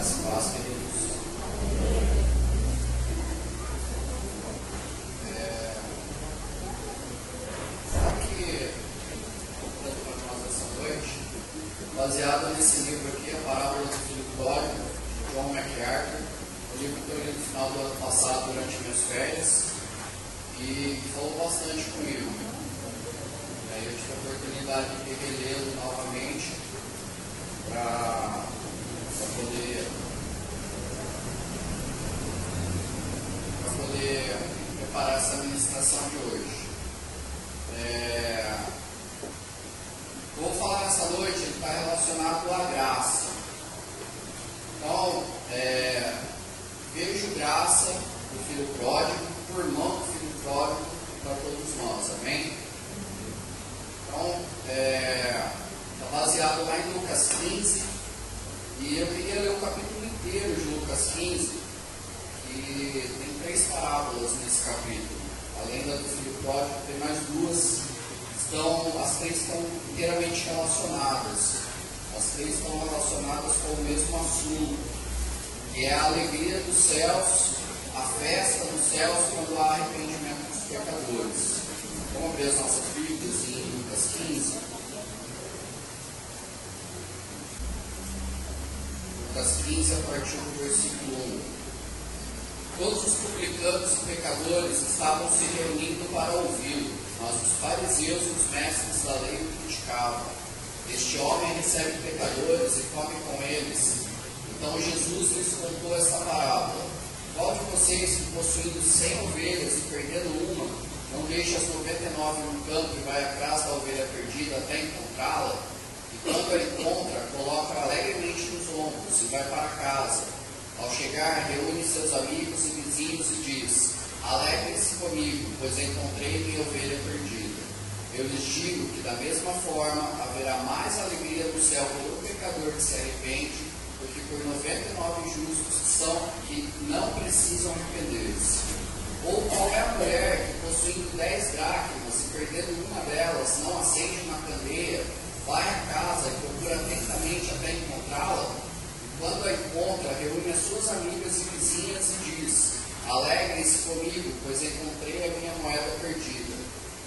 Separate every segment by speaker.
Speaker 1: Graças e paz, queridos. Sabe que, tanto para nós essa noite, baseado nesse livro aqui, A Parábola do Filho Pródigo, de John MacArthur, o livro que eu li no final do ano passado, durante minhas férias, e falou bastante comigo. Aí eu tive a oportunidade de relê-lo novamente para poder preparar essa ministração de hoje. Vou falar nessa noite, ele está relacionado à graça. Então, vejo graça do filho pródigo, por mão do filho pródigo para todos nós, amém? Então, está baseado lá em Lucas 15, e eu queria ler o capítulo inteiro de Lucas 15, que tem 3 parábolas nesse capítulo. Além da do filho pródigo, tem mais 2, as 3 estão inteiramente relacionadas. As 3 estão relacionadas com o mesmo assunto, que é a alegria dos céus, a festa dos céus quando há arrependimento dos pecadores. Vamos abrir as nossas Bíblias em Lucas 15. Lucas 15, a partir do versículo 1. Todos os publicanos e pecadores estavam se reunindo para ouvi-lo, mas os fariseus e os mestres da lei o criticavam. Este homem recebe pecadores e come com eles. Então Jesus lhes contou esta parábola. Qual de vocês, que possuindo 100 ovelhas e perdendo uma, não deixa as 99 no campo e vai atrás da ovelha perdida até encontrá-la? E quando a encontra, coloca alegremente nos ombros e vai para casa. Ao chegar, reúne seus amigos e vizinhos e diz: alegrem-se comigo, pois encontrei minha ovelha perdida. Eu lhes digo que da mesma forma haverá mais alegria no céu por um pecador que se arrepende do que por 99 justos que não precisam arrepender-se. Ou qual é a mulher que, possuindo 10 dracmas e perdendo uma delas, não acende uma candeia, vai à casa e procura atentamente até encontrá-la? Quando a encontra, reúne as suas amigas e vizinhas e diz: alegrem-se comigo, pois encontrei a minha moeda perdida.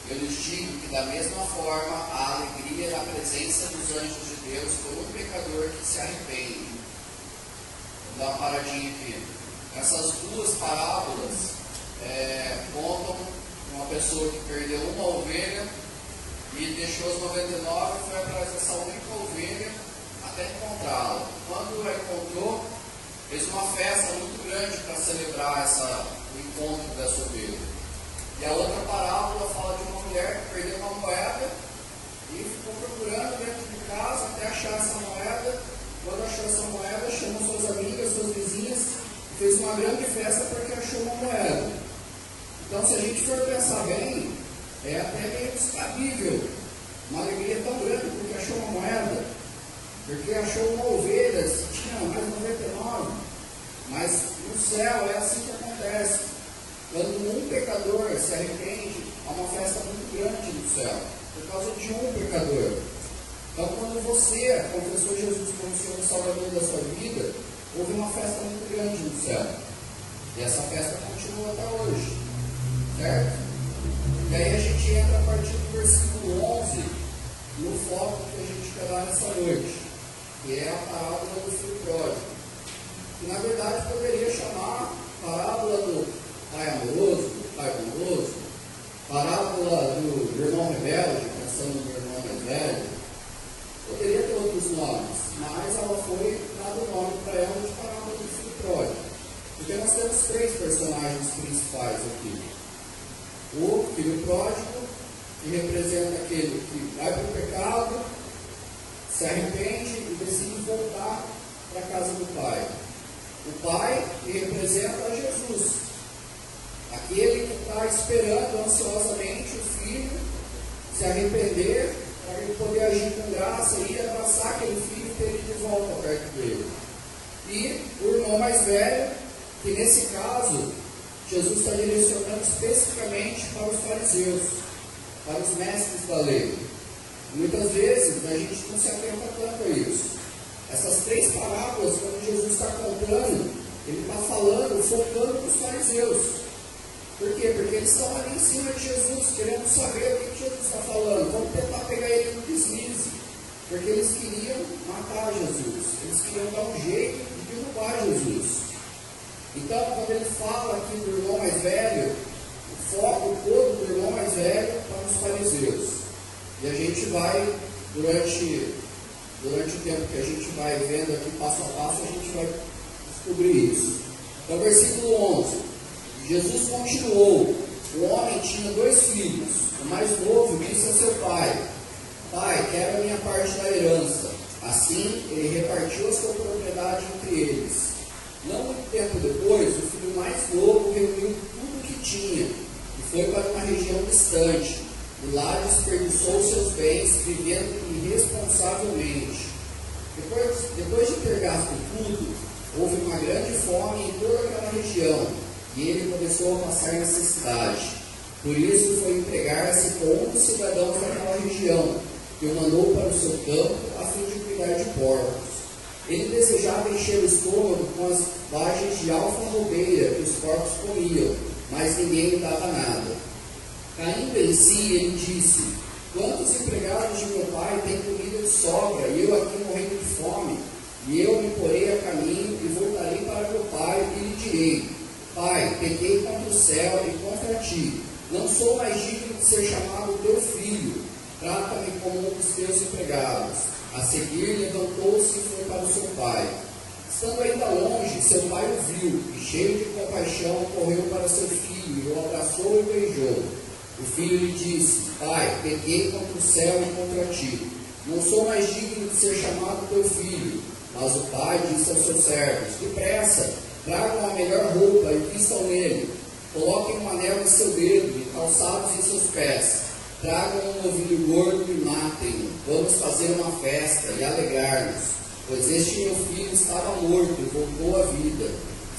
Speaker 1: Eu lhes digo que da mesma forma há alegria na presença dos anjos de Deus por um pecador que se arrepende. Vou dar uma paradinha aqui. Essas 2 parábolas contam uma pessoa que perdeu uma ovelha e deixou as 99 e foi atrás dessa única ovelha até encontrá-la. Quando a encontrou, fez uma festa muito grande para celebrar o encontro dessa ovelha. E a outra parábola fala de uma mulher que perdeu uma moeda e ficou procurando dentro de casa até achar essa moeda. Quando achou essa moeda, chamou suas amigas, suas vizinhas e fez uma grande festa porque achou uma moeda. Então, se a gente for pensar bem, é até meio descabível uma alegria tão grande porque achou uma moeda. Porque achou uma ovelha, se tinha mais 99. Mas no céu é assim que acontece. Quando um pecador se arrepende, há uma festa muito grande no céu, por causa de um pecador. Então, quando você confessou Jesus como Senhor e Salvador da sua vida, houve uma festa muito grande no céu. E essa festa continua até hoje. Certo? E aí a gente entra a partir do versículo 11, no foco que a gente quer dar nessa noite, que é a parábola do filho pródigo, que na verdade poderia chamar parábola do pai amoroso, do pai bondoso, parábola do irmão rebelde, pensando no irmão mais velho. Poderia ter outros nomes, mas ela foi dado o nome para ela de parábola do filho pródigo, porque nós temos 3 personagens principais aqui. O filho pródigo, que representa aquele que vai para o pecado, se arrepende e decide voltar para a casa do pai. O pai, que representa Jesus, aquele que está esperando ansiosamente o filho se arrepender para ele poder agir com graça e abraçar aquele filho e ter ele de volta perto dele. E o irmão mais velho, que nesse caso Jesus está direcionando especificamente para os fariseus, para os mestres da lei. Muitas vezes a gente não se atenta tanto a isso. Essas 3 parábolas, quando Jesus está contando, ele está falando, focando para os fariseus. Por quê? Porque eles estão ali em cima de Jesus, querendo saber o que Jesus está falando. Vamos tentar pegar ele no deslize. Porque eles queriam matar Jesus. Eles queriam dar um jeito de derrubar Jesus. Então, quando ele fala aqui do irmão mais velho, o foco todo do irmão mais velho está nos fariseus. E a gente vai, durante o tempo que a gente vai vendo aqui passo a passo, a gente vai descobrir isso. Então, versículo 11. Jesus continuou. O homem tinha 2 filhos. O mais novo disse a seu pai: Pai, quero a minha parte da herança. Assim, ele repartiu a sua propriedade entre eles. Não muito tempo depois, o filho mais novo reuniu tudo o que tinha e foi para uma região distante. E lá desperdiçou seus bens, vivendo irresponsavelmente. Depois de ter gasto tudo, houve uma grande fome em toda aquela região, e ele começou a passar necessidade. Por isso foi empregar-se com um dos cidadãos daquela região, que o mandou para o seu campo a fim de cuidar de porcos. Ele desejava encher o estômago com as vagens de alfarrobeira que os porcos comiam, mas ninguém lhe dava nada. Caindo em si, ele disse: Quantos empregados de meu pai têm comida de sobra, e eu aqui morrendo de fome? E eu me porei a caminho e voltarei para meu pai e lhe direi: Pai, pequei contra o céu e contra ti. Não sou mais digno de ser chamado teu filho. Trata-me como um dos teus empregados. A seguir, levantou-se e foi para o seu pai. Estando ainda longe, seu pai o viu, e cheio de compaixão, correu para seu filho, e o abraçou e beijou. O filho lhe disse: Pai, pequei contra o céu e contra ti. Não sou mais digno de ser chamado teu filho. Mas o pai disse aos seus servos: Depressa, tragam a melhor roupa e vistam nele. Coloquem um anel em seu dedo e calçados em seus pés. Tragam um novilho gordo e matem-no. Vamos fazer uma festa e alegrar-nos. Pois este meu filho estava morto e voltou à vida.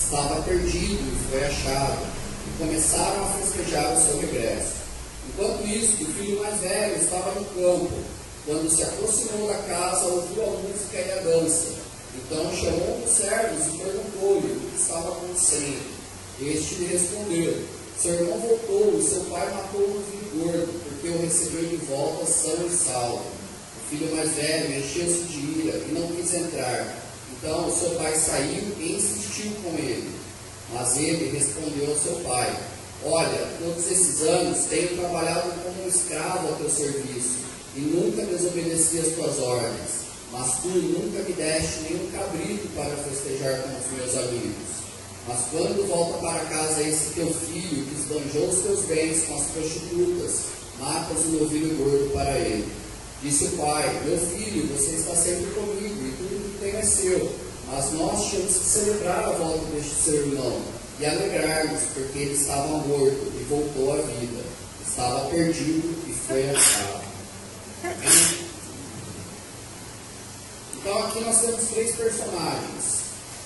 Speaker 1: Estava perdido e foi achado. E começaram a festejar o seu regresso. Enquanto isso, o filho mais velho estava no campo. Quando se aproximou da casa, ouviu a música e a dança. Então chamou um dos servos e perguntou-lhe o que estava acontecendo. Este lhe respondeu: Seu irmão voltou e seu pai matou o novilho gordo, porque o recebeu de volta são e salvo. O filho mais velho encheu-se de ira e não quis entrar. Então seu pai saiu e insistiu com ele. Mas ele respondeu ao seu pai: Olha, todos esses anos tenho trabalhado como um escravo a teu serviço e nunca desobedeci às tuas ordens. Mas tu nunca me deste nenhum cabrito para festejar com os meus amigos. Mas quando volta para casa esse teu filho, que esbanjou os teus bens com as prostitutas, matas o novilho gordo para ele. Disse o pai: Meu filho, você está sempre comigo, e tudo que tem é seu. Mas nós tínhamos que celebrar a volta deste seu irmão, e alegrar-nos, porque ele estava morto e voltou à vida. Estava perdido e foi achado. Então aqui nós temos 3 personagens.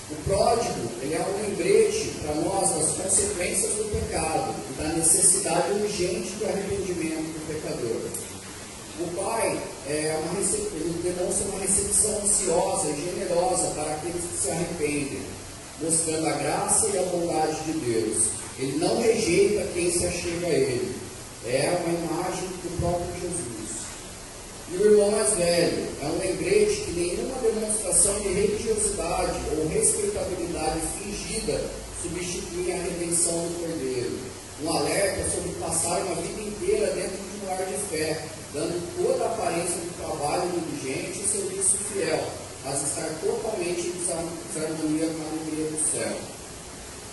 Speaker 1: O pródigo, ele é um lembrete para nós das consequências do pecado e da necessidade urgente do arrependimento do pecador. O pai ele demonstra uma recepção ansiosa e generosa para aqueles que se arrependem, mostrando a graça e a bondade de Deus. Ele não rejeita quem se achega a ele. É uma imagem do próprio Jesus. E o irmão mais velho é um lembrete que nenhuma demonstração de religiosidade ou respeitabilidade fingida substitui a redenção do Cordeiro. Um alerta sobre passar uma vida inteira dentro de um lar de fé, dando toda a aparência de trabalho diligente e serviço fiel, mas estar totalmente em desarmonia com a alegria do céu.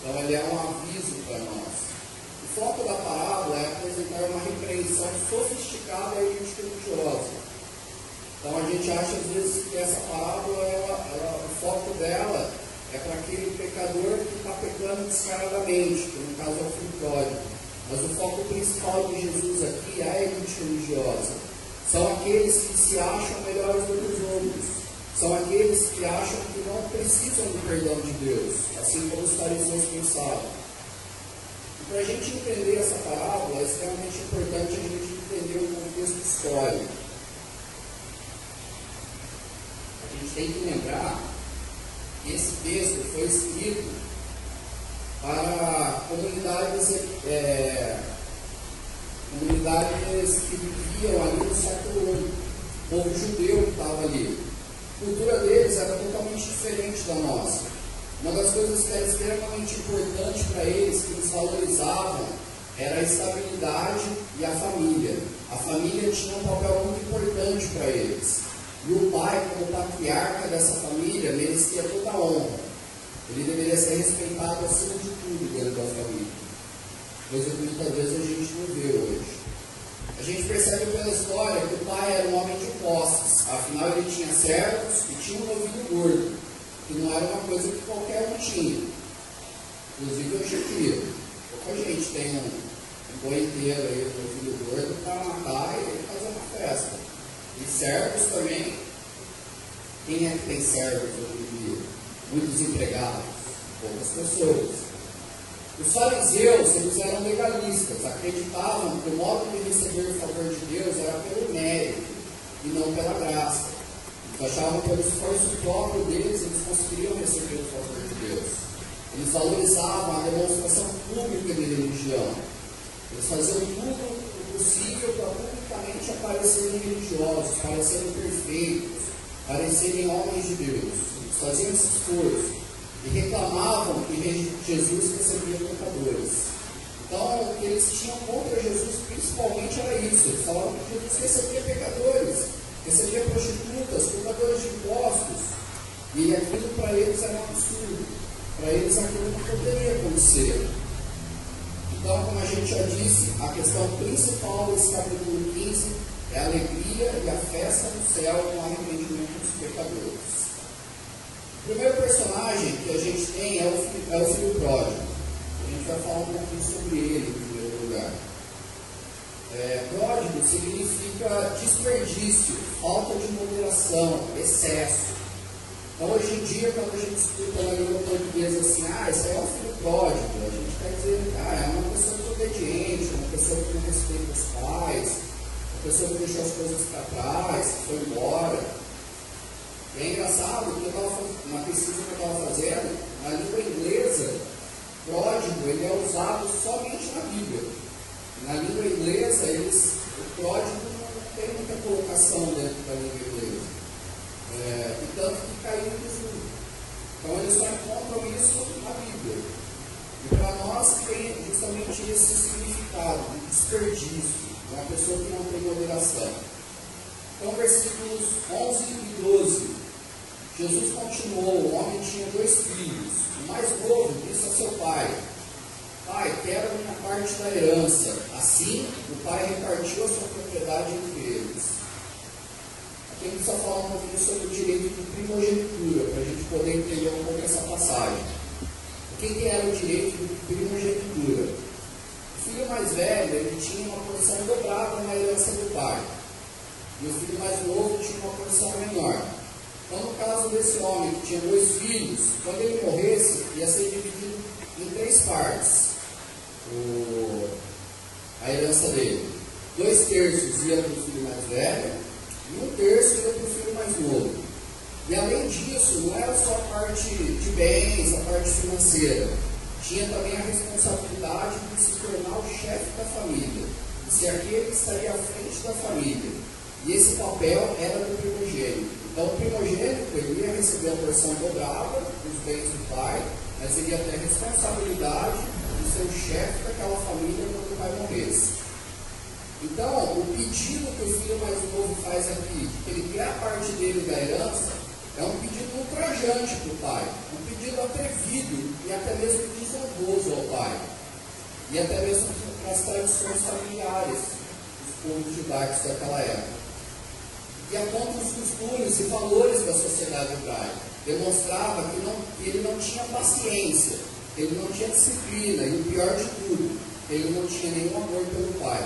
Speaker 1: Então ele é um aviso para nós. O foco da parábola é apresentar uma repreensão sofisticada e religiosa. Então a gente acha às vezes que essa parábola, o foco dela é para aquele pecador que está pecando descaradamente, que no caso é o filho pródigo. Mas o foco principal de Jesus aqui é a elite religiosa. São aqueles que se acham melhores do que os outros. São aqueles que acham que não precisam do perdão de Deus, assim como os fariseus pensavam. E para a gente entender essa parábola, é extremamente importante a gente entender o contexto histórico. A
Speaker 2: A gente tem que lembrar que esse texto foi escrito para comunidades que viviam ali no século I, o povo judeu que estava ali. A cultura deles era totalmente diferente da nossa. Uma das coisas que era extremamente importante para eles, que eles valorizavam, era a estabilidade e a família. A família tinha um papel muito importante para eles. E o pai, como patriarca dessa família, merecia toda a honra. Ele deveria ser respeitado acima de tudo dentro da família. Coisa que muitas vezes a gente não vê hoje. A gente percebe pela história que o pai era um homem de posses. Afinal, ele tinha servos e tinha um novilho gordo, que não era uma coisa que qualquer um tinha. Inclusive hoje em dia. Pouca gente tem um boi inteiro aí, um novilho gordo, para matar e fazer uma festa. E servos também. Quem é que tem servos hoje em dia? Muitos empregados, poucas pessoas. Os fariseus, eles eram legalistas, acreditavam que o modo de receber o favor de Deus era pelo mérito e não pela graça. Eles achavam que pelo esforço próprio deles, eles conseguiriam receber o favor de Deus. Eles valorizavam a demonstração pública de religião. Eles faziam tudo o possível para publicamente aparecerem religiosos, parecerem perfeitos, parecerem homens de Deus. Eles faziam esse esforço. E reclamavam que Jesus recebia pecadores. Então, o que eles tinham contra Jesus, principalmente, era isso. Eles falavam que Jesus recebia pecadores, recebia prostitutas, cobradores de impostos. E aquilo para eles era um absurdo. Para eles aquilo não poderia acontecer. Então, como a gente já disse, a questão principal desse capítulo 15 é a alegria e a festa no céu com o arrependimento dos pecadores. O primeiro personagem que a gente tem é o filho pródigo. A gente vai falar um pouquinho sobre ele em primeiro lugar. Pródigo significa desperdício, falta de moderação, excesso. Então hoje em dia, quando a gente escuta na língua portuguesa assim, esse é o filho pródigo, a gente está dizendo que é uma pessoa desobediente, uma pessoa que não respeita os pais, uma pessoa que deixou as coisas para trás, que foi embora. E é engraçado que uma pesquisa que eu estava fazendo, na língua inglesa, pródigo ele é usado somente na Bíblia. Na língua inglesa, o pródigo não tem muita colocação dentro da língua inglesa. E tanto que caiu em desuso. Então eles só encontram isso na Bíblia. E para nós tem justamente esse significado de desperdício, uma pessoa que não tem moderação. Então, versículos 11 e 12. Jesus continuou, o homem tinha 2 filhos. O mais novo disse a seu pai: Pai, quero a minha parte da herança. Assim, o pai repartiu a sua propriedade entre eles. Aqui a gente precisa falar um pouquinho sobre o direito de primogenitura, para a gente poder entender um pouco essa passagem. O que era o direito de primogenitura? O filho mais velho, ele tinha uma porção dobrada na herança do pai. E o filho mais novo tinha uma porção menor. Então, no caso desse homem que tinha 2 filhos, quando ele morresse, ia ser dividido em 3 partes a herança dele. 2 terços ia para o filho mais velho e 1 terço ia para o filho mais novo. E além disso, não era só a parte de bens, a parte financeira. Tinha também a responsabilidade de se tornar o chefe da família, de ser aquele que estaria à frente da família. E esse papel era do primogênito. Então, o primogênito ele ia receber a porção dobrada dos bens do pai, mas ele ia ter a responsabilidade de ser o chefe daquela família quando o pai morresse. Então, o pedido que o filho mais novo faz aqui, de que ele quer a parte dele da herança, é um pedido ultrajante para o pai, um pedido atrevido e até mesmo desonroso ao pai, e até mesmo para as tradições familiares dos povos judaicos daquela época. E a conta dos costumes e valores da sociedade hebraica. Demonstrava que ele não tinha paciência, ele não tinha disciplina, e o pior de tudo, ele não tinha nenhum amor pelo pai.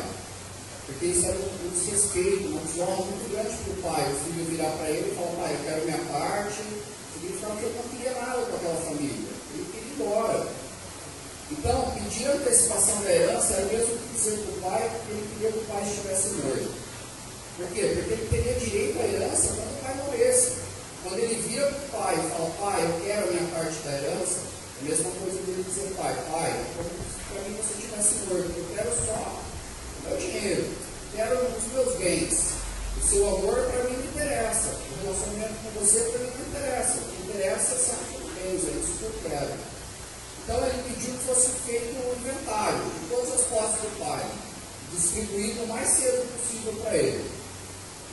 Speaker 2: Porque isso era um desrespeito, uma desonra muito grande para o pai. O filho virar para ele e falar: pai, eu quero minha parte. Significava que ele não queria nada com aquela família, ele queria ir embora. Então, pedir a antecipação da herança era o mesmo que dizer para o pai que ele queria que o pai estivesse morto. Por quê? Porque ele teria direito à herança quando o pai morresse. quando ele vira para o pai e fala, pai, eu quero a minha parte da herança, é a mesma coisa dele dizer, pai, como se para mim você tivesse morto, eu quero só o meu dinheiro, quero os meus bens. O seu amor para mim não interessa, o relacionamento com você para mim não interessa. O que interessa são os bens, é isso que eu quero. Então ele pediu que fosse feito um inventário de todas as posses do pai, distribuído o mais cedo possível para ele.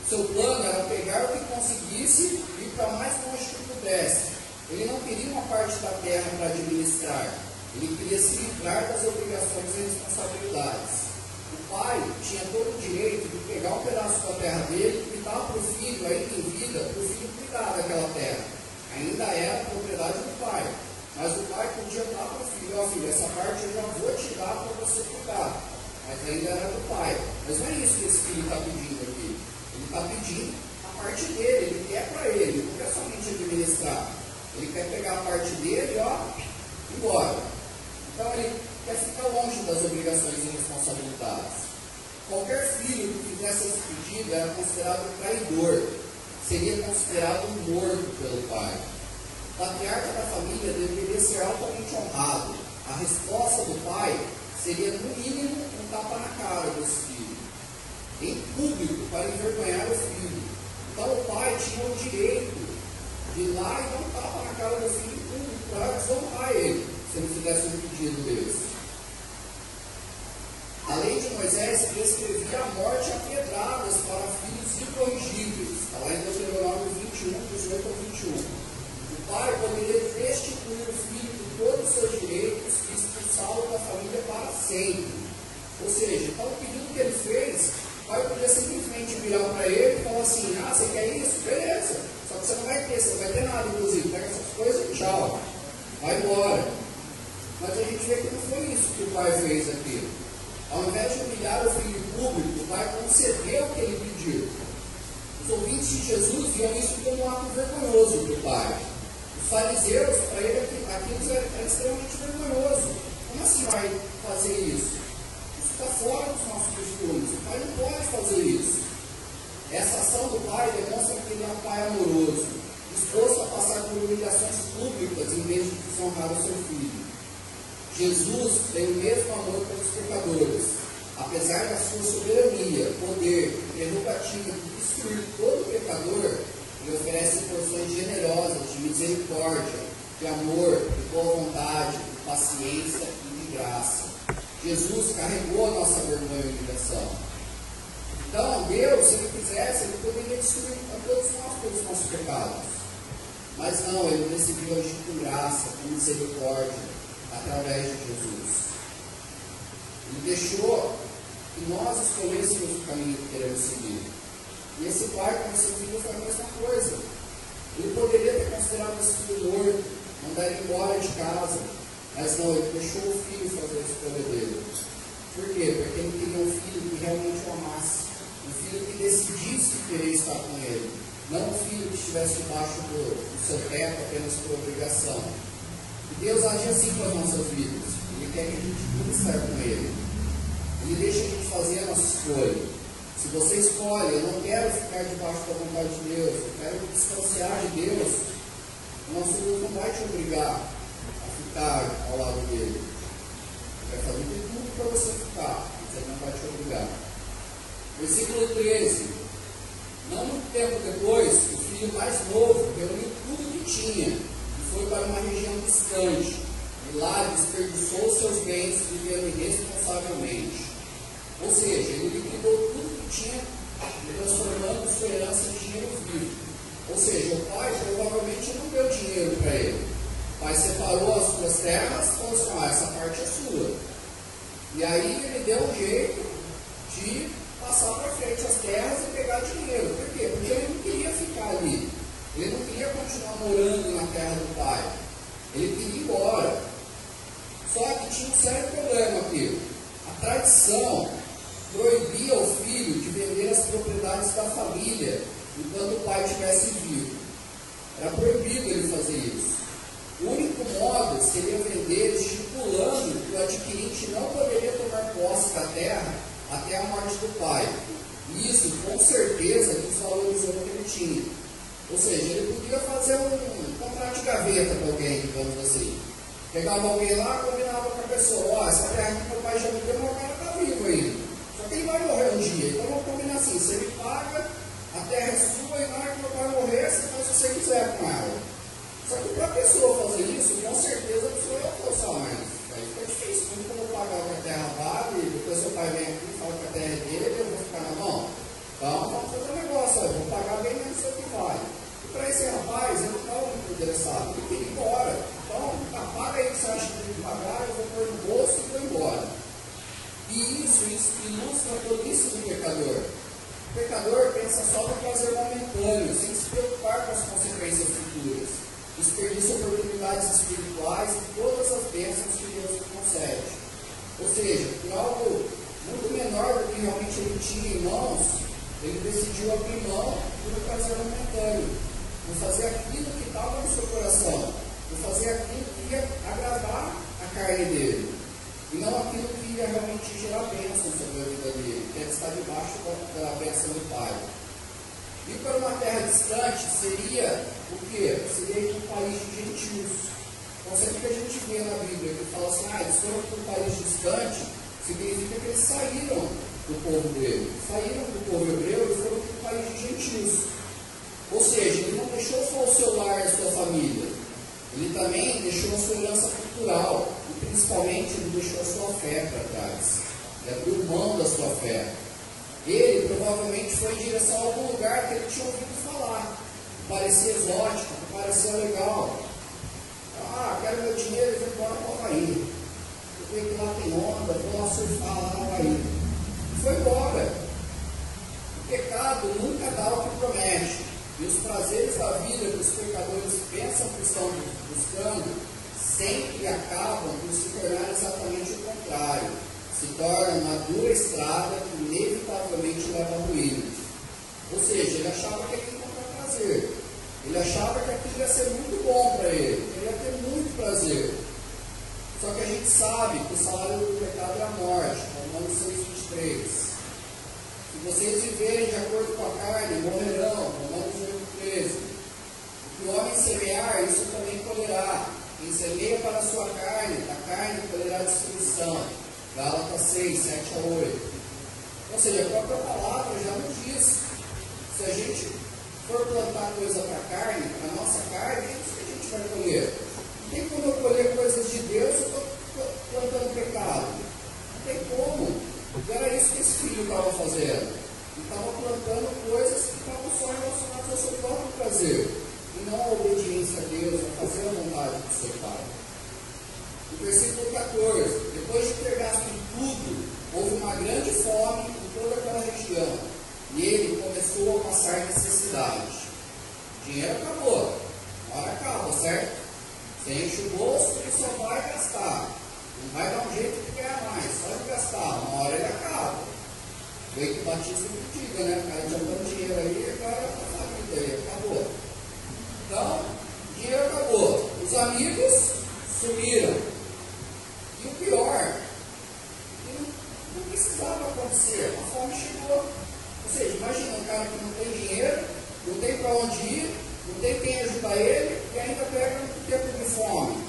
Speaker 2: O seu plano era pegar o que conseguisse e ir para mais longe que pudesse. Ele não queria uma parte da terra para administrar, ele queria se livrar das obrigações e responsabilidades. O pai tinha todo o direito de pegar um pedaço da terra dele e dar para o filho, ainda em vida, para o filho cuidar daquela terra. Ainda era propriedade do pai, mas o pai podia dar para o filho, ó filho, essa parte eu já vou te dar para você cuidar, mas ainda era do pai. Mas não é isso que esse filho está pedindo aqui. Ele está pedindo a parte dele, ele quer para ele, não quer somente administrar. Ele quer pegar a parte dele e ó, embora. Então ele quer ficar longe das obrigações e responsabilidades. Qualquer filho que fizesse esse pedido era considerado traidor, seria considerado morto pelo pai. O patriarca da família deveria ser altamente honrado. A resposta do pai seria, no mínimo, um tapa na cara desse filho, em público, para envergonhar o filho. Então o pai tinha o direito de ir lá e dar um tapa na cara do filho em público para desonrar ele, se ele fizesse um pedido desse. A lei de Moisés prescrevia a morte a pedradas para filhos incorrigíveis. Está lá em Deuteronômio 21, 18 ao 21. O pai poderia destituir o filho de todos os seus direitos e expulsá-lo da família para sempre. Ou seja, então o pedido que ele fez, o pai podia simplesmente virar para ele e falar assim, você quer isso? Beleza. Só que você não vai ter, você não vai ter nada, inclusive. Pega essas coisas e tchau. Vai embora. Mas a gente vê que não foi isso que o pai fez aqui. Ao invés de humilhar o filho público, o pai concedeu o que ele pediu. Os ouvintes de Jesus viam isso como um ato vergonhoso para o pai. Os fariseus, para ele, aquilo era extremamente vergonhoso. Como assim vai fazer isso? Isso está fora dos nossos costumes. O pai não pode fazer isso. Essa ação do pai demonstra que ele é um pai amoroso, disposto a passar por humilhações públicas em vez de desonrar o seu filho. Jesus tem o mesmo amor pelos pecadores. Apesar da sua soberania, poder e prerrogativa de destruir todo pecador, ele oferece porções generosas de misericórdia, de amor, de boa vontade, de paciência e de graça. Jesus carregou a nossa vergonha e humilhação. Então, Deus, se ele quisesse, ele poderia destruir a todos nós pelos nossos pecados. Mas não, ele decidiu agir com graça, com misericórdia, através de Jesus. Ele deixou que nós escolhêssemos o caminho que queremos seguir. E esse pai com esse filho foi a mesma coisa. Ele poderia ter considerado esse filho morto, mandar ele embora de casa, mas não, ele deixou o filho fazer a escolha dele. Por quê? Porque ele queria um filho que realmente o amasse, um filho que decidisse querer estar com ele, não um filho que estivesse debaixo do seu teto apenas por obrigação. E Deus age assim com as nossas vidas. Ele quer que a gente tudo estar com Ele. Ele deixa a gente fazer a nossa escolha. Se você escolhe, eu não quero ficar debaixo da vontade de Deus, eu quero me distanciar de Deus, o nosso Deus não vai te obrigar a ficar ao lado dele. Ele vai fazer de tudo para você ficar, mas ele não vai te obrigar. Versículo 13. Não muito tempo depois, o filho mais novo reuniu tudo que tinha, foi para uma região distante, e lá desperdiçou seus bens vivendo irresponsavelmente. Ou seja, ele liquidou tudo que tinha, transformando sua herança em dinheiro vivo. Ou seja, o pai provavelmente não deu dinheiro para ele. O pai separou as suas terras e falou assim, essa parte é sua. E aí ele deu um jeito de passar para frente as terras e pegar dinheiro. Por quê? Porque ele não queria ficar ali. Ele não queria continuar morando na terra do pai. Ele queria ir embora. Só que tinha um sério problema aqui. A tradição proibia o filho de vender as propriedades da família enquanto o pai estivesse vivo. Era proibido ele fazer isso. O único modo seria vender estipulando que o adquirente não poderia tomar posse da terra até a morte do pai. E isso, com certeza, desvalorizou o que ele tinha. Ou seja, ele podia fazer um contrato de gaveta com alguém, digamos assim. Pegava alguém lá, combinava com a pessoa, ó, essa terra que meu pai já me deu, meu cara está vivo ainda. Só que ele vai morrer um dia, então vamos combinar assim, você me paga, a terra é sua, e na hora que meu pai morrer, você faz o que você quiser com ela. Só que para a pessoa fazer isso, com certeza a pessoa ia forçar mais. Aí fica difícil, como eu vou pagar que a terra vale, depois seu pai vem aqui e fala que a terra é dele, eu vou ficar na mão. Então vamos fazer um negócio, eu vou pagar bem menos do que vale. E para esse rapaz, ele não estava muito interessado, ele queria ir embora. Então, paga aí o que você acha que tem que pagar, eu vou pôr no bolso e vou embora. E isso ilustra a tolice do pecador. O pecador pensa só no prazer momentâneo, sem se preocupar com as consequências futuras. Desperdiça oportunidades espirituais e todas as bênçãos que Deus lhe concede. Ou seja, por algo muito menor do que realmente ele tinha em mãos, ele decidiu abrir mão por um prazer momentâneo. Não fazer aquilo que estava no seu coração. Não fazer aquilo que ia agradar a carne dele. E não aquilo que ia realmente gerar bênção sobre a vida dele, que é estar debaixo da bênção do Pai. Ir para uma terra distante seria o quê? Seria um país de gentios. Então, sempre que a gente vê na Bíblia que fala assim, eles foram para um país distante, significa que eles saíram do povo dele. Saíram do povo hebreu e foram para um país de gentios. Ou seja, ele não deixou só o seu lar e a sua família. Ele também deixou a sua herança cultural. E principalmente ele deixou a sua fé para trás. Ele abriu mão da sua fé. Ele provavelmente foi em direção a algum lugar que ele tinha ouvido falar. Parecia exótico, parecia legal. Quero meu dinheiro e vou embora para o Havaí. Eu vejo que lá tem onda, vou lá surfar lá no Havaí. E foi embora. O pecado nunca dá o que promete. E os prazeres da vida que os pecadores pensam que estão buscando sempre acabam por se tornar exatamente o contrário. Se torna uma dura estrada que inevitavelmente leva a ruína. Ou seja, ele achava que ele ia encontrar prazer. Ele achava que aquilo ia ser muito bom para ele. Ele ia ter muito prazer. Só que a gente sabe que o salário do pecado é a morte. Romanos 6,23. Se vocês viverem de acordo com a carne, morrerão. Romanos 8,13. O que o homem semear, isso também colherá. Quem semeia para a sua carne, da carne colherá destruição. Gálatas 6, 7 a 8. Ou seja, a própria palavra já nos diz. Se a gente for plantar coisa para a carne, para a nossa carne, é isso que a gente vai colher. Não tem como eu colher coisas de Deus se eu estou plantando pecado. Não tem como. E era isso que esse filho estava fazendo. Ele estava plantando coisas que estavam só relacionadas ao seu próprio prazer. E não a obediência a Deus, a fazer a vontade do seu Pai. No versículo 14, depois de ter gasto tudo, houve uma grande fome em toda aquela região, e ele começou a passar necessidade. O dinheiro acabou, uma hora acaba, certo? Você enche o bolso e só vai gastar. Não vai dar um jeito de ganhar mais, só de gastar, uma hora ele acaba. Veio que o Batista me diga, né? O cara já deu dinheiro aí, agora está a vida aí, acabou. Então, o dinheiro acabou. Os amigos sumiram. E o pior, não precisava acontecer, a fome chegou. Ou seja, imagina um cara que não tem dinheiro, não tem para onde ir, não tem quem ajudar ele e ainda pega um tempo de fome.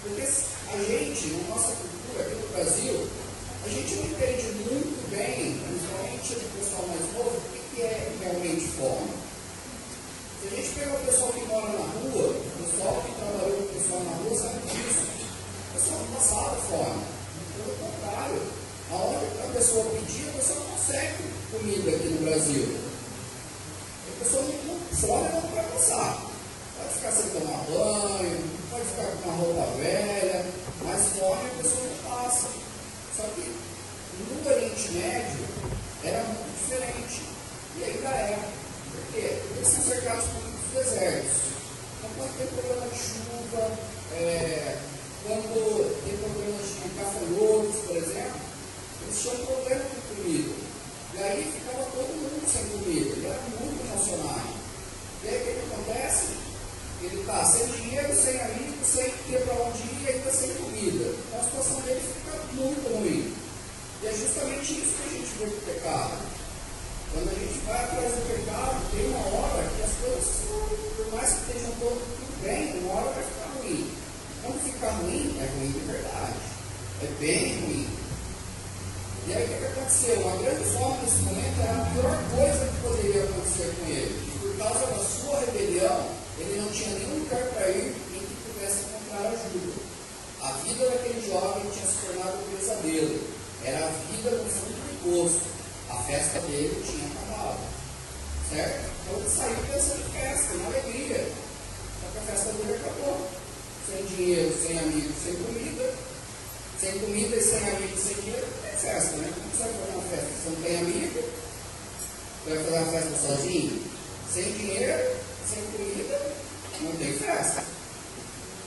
Speaker 2: Porque a gente, na nossa cultura aqui no Brasil, a gente não entende muito bem, principalmente o pessoal mais novo, o que é realmente fome. Se a gente pega o pessoal que mora na rua, o pessoal que trabalhou com o pessoal na rua sabe disso. A pessoa não passava fome. Pelo contrário, aonde a pessoa pedia, a pessoa não consegue comida aqui no Brasil. A pessoa não fome não vai passar. Pode ficar sem tomar banho, pode ficar com uma roupa velha, mas fome a pessoa não passa. Só que no Oriente Médio era muito diferente. E ainda é. Por quê? Porque eles são cercados por muitos desertos. Então, quando tem problema de chuva, quando tem problemas de gafanhotos, por exemplo, eles tinham problema de comida. E aí ficava todo mundo sem comida. Ele era muito emocionado. E aí o que acontece? Ele está sem dinheiro, sem amigos, sem ter para onde ir e ainda sem comida. Então a situação dele fica muito ruim. E é justamente isso que a gente vê com o pecado. Quando a gente vai atrás do pecado, tem uma hora que as coisas, por mais que estejam tudo bem, uma hora vai ficar ruim. Quando fica ruim, é ruim de verdade. É bem ruim. E aí o que aconteceu? Uma grande forma nesse momento era a pior coisa que poderia acontecer com ele. E por causa da sua rebelião, ele não tinha nenhum lugar para ir em que pudesse encontrar ajuda. A vida daquele jovem tinha se tornado um pesadelo. Era a vida no fundo do poço. A festa dele tinha acabado. Certo? Então ele saiu pensando em festa, na alegria. Só que a festa dele acabou. Sem dinheiro, sem amigos, sem comida. Sem comida e sem amigos, sem dinheiro, não tem festa, né? Como você vai fazer uma festa? Você não tem amigo? Você vai fazer uma festa sozinho? Sem dinheiro, sem comida, não tem festa.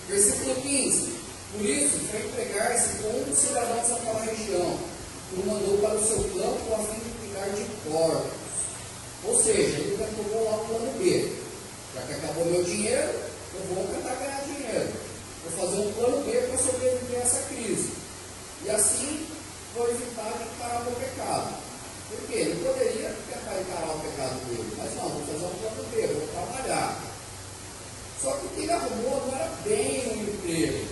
Speaker 2: Versículo 15. Por isso, foi entregar-se com um dos cidadãos daquela região, que o mandou para o seu campo a fim de cuidar de porcos. Ou seja, ele tomou lá o plano B. Já que acabou meu dinheiro, eu vou tentar ganhar dinheiro. Vou fazer um plano B para sobreviver a essa crise. E assim, vou evitar de encarar o meu pecado. Por quê? Ele poderia tentar encarar o pecado dele, mas não, vou fazer um plano B, vou trabalhar. Só que o que ele arrumou não era bem um emprego.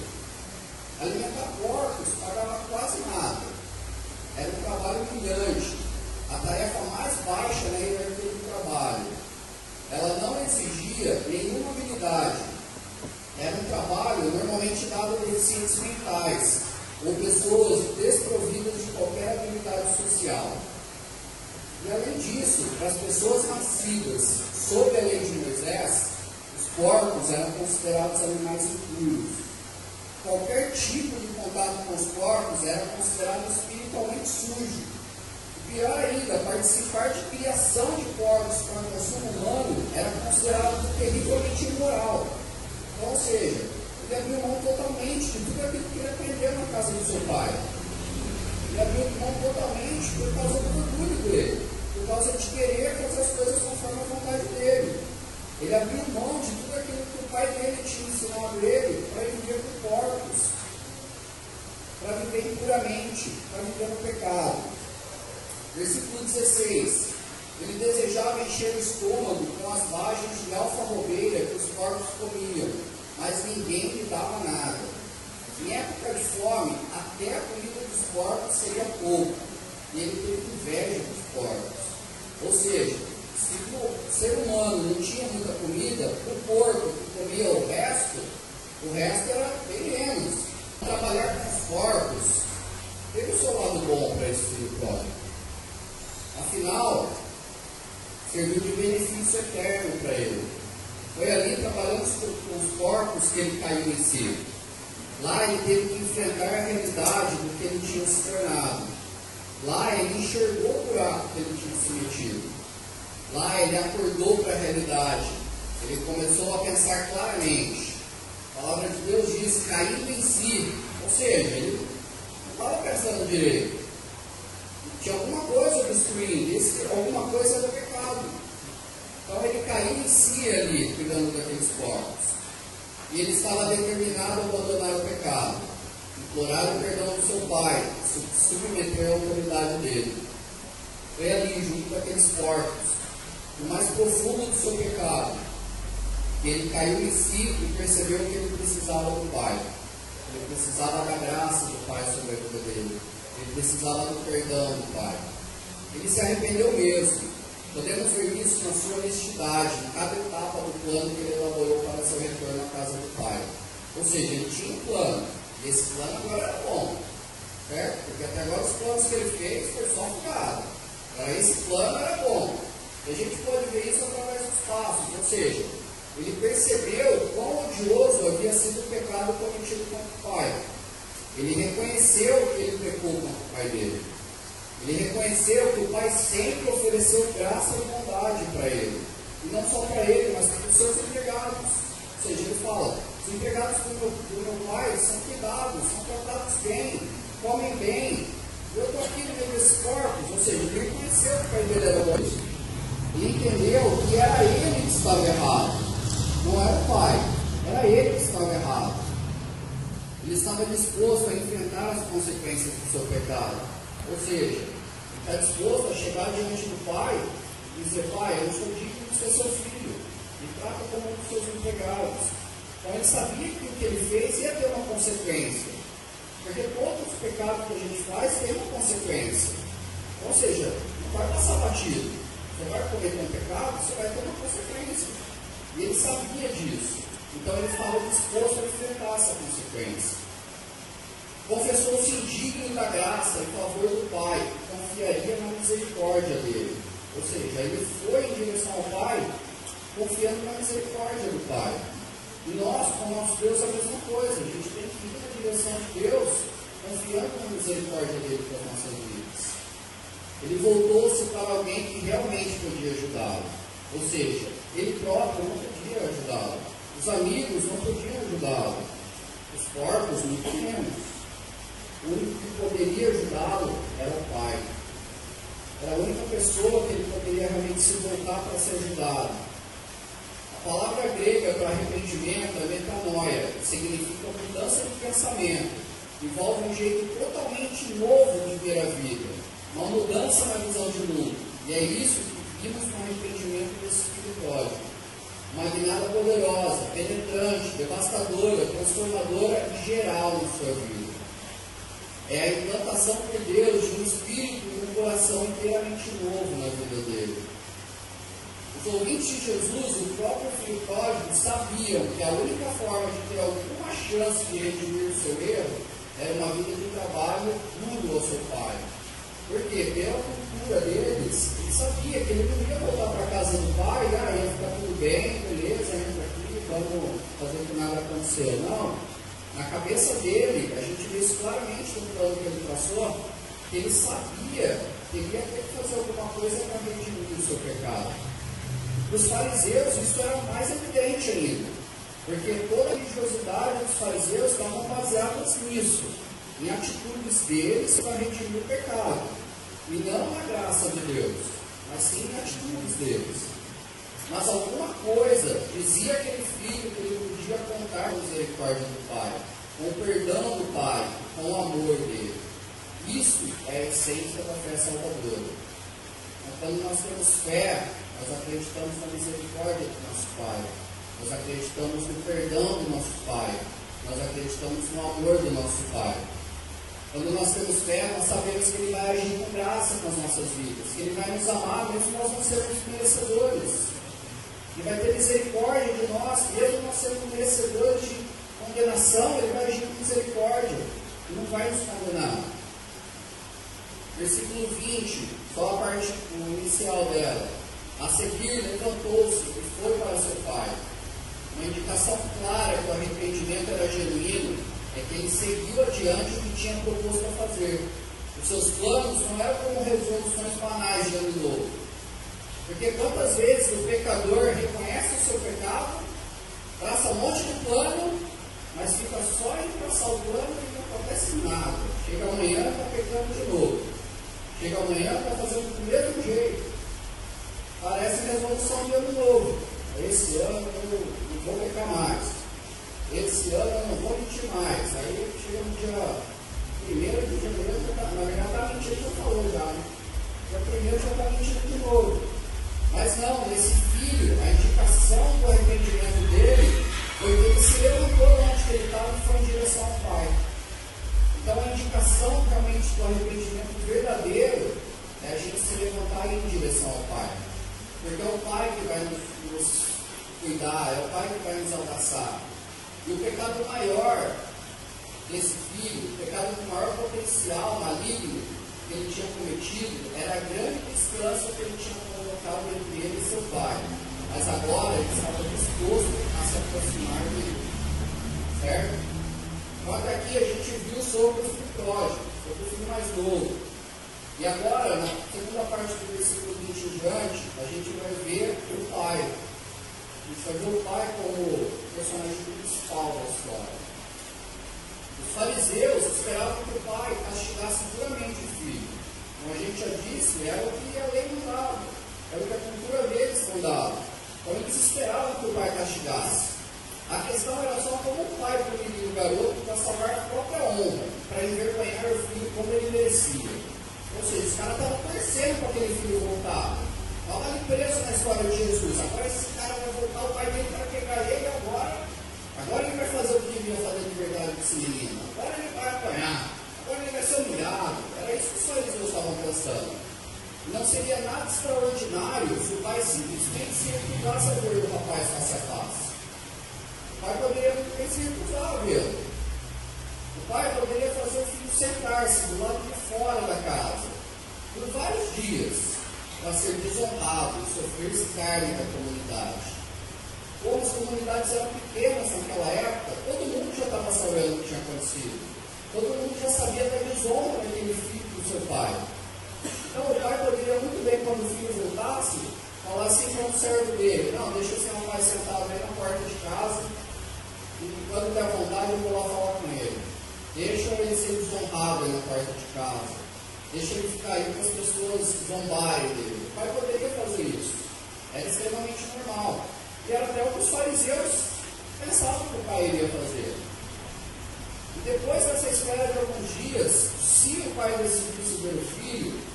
Speaker 2: Alimentar porcos pagava quase nada. Era um trabalho humilhante. A tarefa mais baixa na hierarquia do trabalho. Ela não exigia nenhuma habilidade. Era um trabalho normalmente dado a deficientes mentais ou pessoas desprovidas de qualquer habilidade social. E além disso, para as pessoas nascidas sob a lei de Moisés, os porcos eram considerados animais impuros. Qualquer tipo de contato com os porcos era considerado espiritualmente sujo. E pior ainda, participar de criação de porcos para consumo humano era considerado terrivelmente imoral. Então, ou seja, ele abriu mão totalmente de tudo aquilo que ele aprendeu na casa do seu pai. Ele abriu mão totalmente por causa do orgulho dele, por causa de querer fazer as coisas conforme a vontade dele. Ele abriu mão de tudo aquilo que o pai dele tinha ensinado ele para viver com porcos, para viver impuramente, para viver no pecado. Versículo 16. Ele desejava encher o estômago com as vagens de alfarrobeira que os porcos comiam, mas ninguém lhe dava nada. Em época de fome, até a comida dos porcos seria pouco, e ele teve inveja dos porcos. Ou seja, se o ser humano não tinha muita comida, o porco que comia o resto era bem menos. Trabalhar com os porcos teve o seu lado bom para esse filho pródigo. Afinal, serviu de benefício eterno para ele. Foi ali trabalhando com os porcos que ele caiu em si. Lá ele teve que enfrentar a realidade do que ele tinha se tornado. Lá ele enxergou o buraco que ele tinha se metido. Lá ele acordou para a realidade. Ele começou a pensar claramente. A palavra de Deus diz, caindo em si. Ou seja, ele não estava pensando direito. Tinha alguma coisa obstruindo. Alguma coisa era pecado. Então ele caiu em si ali, cuidando daqueles porcos. E ele estava determinado a abandonar o pecado, implorar o perdão do seu pai, se submeter à autoridade dele. Foi ali, junto daqueles porcos, no mais profundo do seu pecado, que ele caiu em si e percebeu que ele precisava do pai. Ele precisava da graça do pai sobre a vida dele. Ele precisava do perdão do pai. Ele se arrependeu mesmo. Podemos ver isso na sua honestidade, em cada etapa do plano que ele elaborou para seu retorno à casa do pai. Ou seja, ele tinha um plano, e esse plano agora era bom, certo? Porque até agora os planos que ele fez foi só furado. Agora esse plano era bom. E a gente pode ver isso através dos passos, ou seja, ele percebeu quão odioso havia sido o pecado cometido contra o pai. Ele reconheceu que ele pecou contra o pai dele. Ele reconheceu que o pai sempre ofereceu graça e bondade para ele. E não só para ele, mas para os seus empregados. Ou seja, ele fala, os empregados do meu pai são cuidados, são tratados bem, comem bem. Eu estou aqui no meio desses corpos. Ou seja, ele reconheceu que o pai dele era bom. Ele entendeu que era ele que estava errado. Não era o pai, era ele que estava errado. Ele estava disposto a enfrentar as consequências do seu pecado. Ou seja, está disposto a chegar diante do pai dizer, pai, eu sou digno de ser seu filho, me trata como um dos seus empregados. Então ele sabia que o que ele fez ia ter uma consequência, porque todos os pecados que a gente faz têm uma consequência. Ou seja, não vai passar batido. Você vai cometer um pecado, você vai ter uma consequência. E ele sabia disso. Então ele estava disposto a enfrentar essa consequência. Confessou-se indigno da graça em favor do Pai, confiaria na misericórdia dele. Ou seja, ele foi em direção ao Pai, confiando na misericórdia do Pai. E nós, com o nosso Deus, é a mesma coisa. A gente tem que ir na direção de Deus, confiando na misericórdia dele para as nossas vidas. Ele voltou-se para alguém que realmente podia ajudá-lo. Ou seja, ele próprio não podia ajudá-lo. Os amigos não podiam ajudá-lo. Os corpos, muito menos. O único que poderia ajudá-lo era o Pai. Era a única pessoa que ele poderia realmente se voltar para ser ajudado. A palavra grega para arrependimento é metanoia, que significa mudança de pensamento. Envolve um jeito totalmente novo de ver a vida. Uma mudança na visão de mundo. E é isso que vimos no arrependimento desse filho pródigo. Uma guinada poderosa, penetrante, devastadora, transformadora e geral na sua vida. É a implantação por Deus de um espírito e um coração inteiramente novo na vida dele. Os ouvintes de Jesus, o próprio filho pródigo, sabiam que a única forma de ter alguma chance de redimir o seu erro era uma vida de trabalho duro ao seu pai. Porque pela cultura deles, ele sabia que ele não ia voltar para a casa do pai, ia ficar tudo bem, beleza, entra aqui, vamos fazer que nada aconteceu. Não. Na cabeça dele, a gente vê isso claramente no plano que ele passou, que ele sabia que ele ia ter que fazer alguma coisa para redimir o seu pecado. Para os fariseus, isso era mais evidente ainda, porque toda a religiosidade dos fariseus estavam baseadas nisso, em atitudes deles para redimir o pecado, e não na graça de Deus, mas sim em atitudes deles. Mas alguma coisa dizia aquele filho que ele podia contar com a misericórdia do Pai, com o perdão do Pai, com o amor dele. Isso é a essência da fé salvadora. Então, quando nós temos fé, nós acreditamos na misericórdia do nosso Pai, nós acreditamos no perdão do nosso Pai, nós acreditamos no amor do nosso Pai. Quando nós temos fé, nós sabemos que Ele vai agir com graça nas nossas vidas, que Ele vai nos amar, mesmo nós não sermos merecedores. Ele vai ter misericórdia de nós, mesmo nós sermos merecedores de condenação, Ele vai agir com misericórdia e não vai nos condenar. Versículo 20, só a parte inicial dela. A seguir, levantou-se e foi para seu pai. Uma indicação clara que o arrependimento era genuíno é que ele seguiu adiante o que tinha proposto a fazer. Os seus planos não eram como resoluções banais de ano novo. Porque quantas vezes o pecador reconhece o seu pecado, traça um monte de plano, mas fica só em passar o plano e não acontece nada. Chega amanhã e está pecando de novo. Chega amanhã e está fazendo do mesmo jeito. Parece resolução de ano novo. Esse ano eu não vou pecar mais. Esse ano eu não vou mentir mais. Aí chega no dia 1º de janeiro, na verdade está mentindo, já falou já. Dia 1º já está mentindo de novo. Mas não, esse filho, a indicação do arrependimento dele foi que ele se levantou onde ele estava e foi em direção ao Pai. Então a indicação realmente do arrependimento verdadeiro é a gente se levantar e ir em direção ao Pai. Porque é o Pai que vai nos cuidar, é o Pai que vai nos abraçar. E o pecado maior desse filho, o pecado com maior potencial maligno que ele tinha cometido, era a grande distância que ele tinha colocado entre ele e seu pai. Mas agora ele estava disposto a se aproximar dele. Certo? Então até aqui a gente viu sobre o filho pródigo, sobre o filho mais novo. E agora, na segunda parte do versículo 20 em diante, a gente vai ver o pai. A gente vai ver o pai como personagem principal da história. Os fariseus esperavam que o pai castigasse duramente o filho. Como a gente já disse, era o que a lei mandava, era o que a cultura deles mandava. Então eles esperavam que o pai castigasse. A questão era só como o pai puniria o garoto para salvar a própria honra, para envergonhar o filho como ele merecia. Ou seja, os caras estavam torcendo para aquele filho voltar. Estava ali preso na história de Jesus. Agora esse cara vai voltar, o pai dele vai pegar ele agora. Agora ele vai fazer o que devia fazer de verdade com esse menino. Agora ele vai apanhar. Agora ele vai ser humilhado. Era isso que os fariseus estavam pensando. Não seria nada extraordinário se o pai simplesmente se recusasse a ver o rapaz face a face. O pai poderia se recusar a vê-lo. O pai poderia fazer o filho sentar-se do lado de fora da casa por vários dias para ser desonrado e sofrer escárnio da comunidade. Como as comunidades eram pequenas naquela época, todo mundo já estava sabendo o que tinha acontecido. Todo mundo já sabia da desonra daquele filho do seu pai. Então o pai poderia muito bem, quando o filho voltasse, falar assim para um servo dele: não, deixa esse rapaz sentado aí na porta de casa, e quando der vontade eu vou lá falar com ele. Deixa ele ser desonrado aí na porta de casa. Deixa ele ficar aí para as pessoas zombarem dele. O pai poderia fazer isso. Era extremamente normal. E era até o que os fariseus pensavam que o pai iria fazer. E depois dessa espera de alguns dias, se o pai decidisse ver o filho